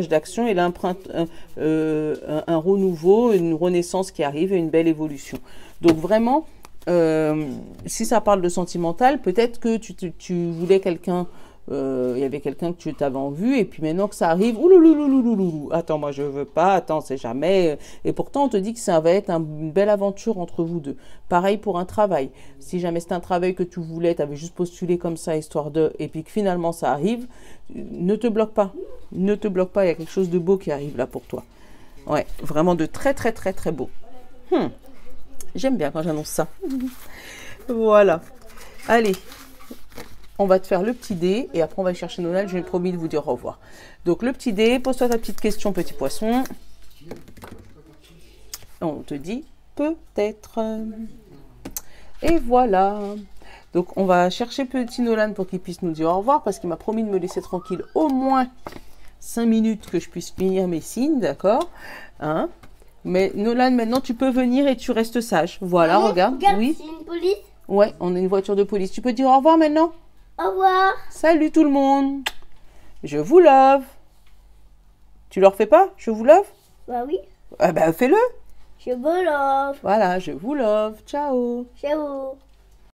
d'action et là un renouveau, une renaissance qui arrive et une belle évolution. Donc vraiment, si ça parle de sentimental, peut-être que tu voulais quelqu'un, il y avait quelqu'un que tu t'avais en vue et puis maintenant que ça arrive, ouloulouloulouloulou, attends, moi je veux pas, attends, c'est jamais. Et pourtant on te dit que ça va être une belle aventure entre vous deux. Pareil pour un travail. Si jamais c'est un travail que tu voulais, tu avais juste postulé comme ça, histoire de, et puis que finalement ça arrive, ne te bloque pas. Ne te bloque pas, il y a quelque chose de beau qui arrive là pour toi. Ouais, vraiment de très très très très beau. J'aime bien quand j'annonce ça. Voilà. Allez, on va te faire le petit dé et après on va chercher Noël. J'ai promis de vous dire au revoir. Donc le petit dé, pose-toi ta petite question, petit poisson. On te dit peut-être. Et voilà. Donc on va chercher petit Nolan pour qu'il puisse nous dire au revoir parce qu'il m'a promis de me laisser tranquille au moins 5 minutes que je puisse finir mes signes, d'accord, hein? Mais Nolan, maintenant tu peux venir et tu restes sage. Voilà, regarde. Oui. C'est une police. Ouais, on a une voiture de police. Tu peux dire au revoir maintenant? Au revoir. Salut tout le monde. Je vous love. Tu leur fais pas? Je vous love? Bah oui. Ah ben fais-le. Je vous love. Voilà, je vous love. Ciao. Ciao.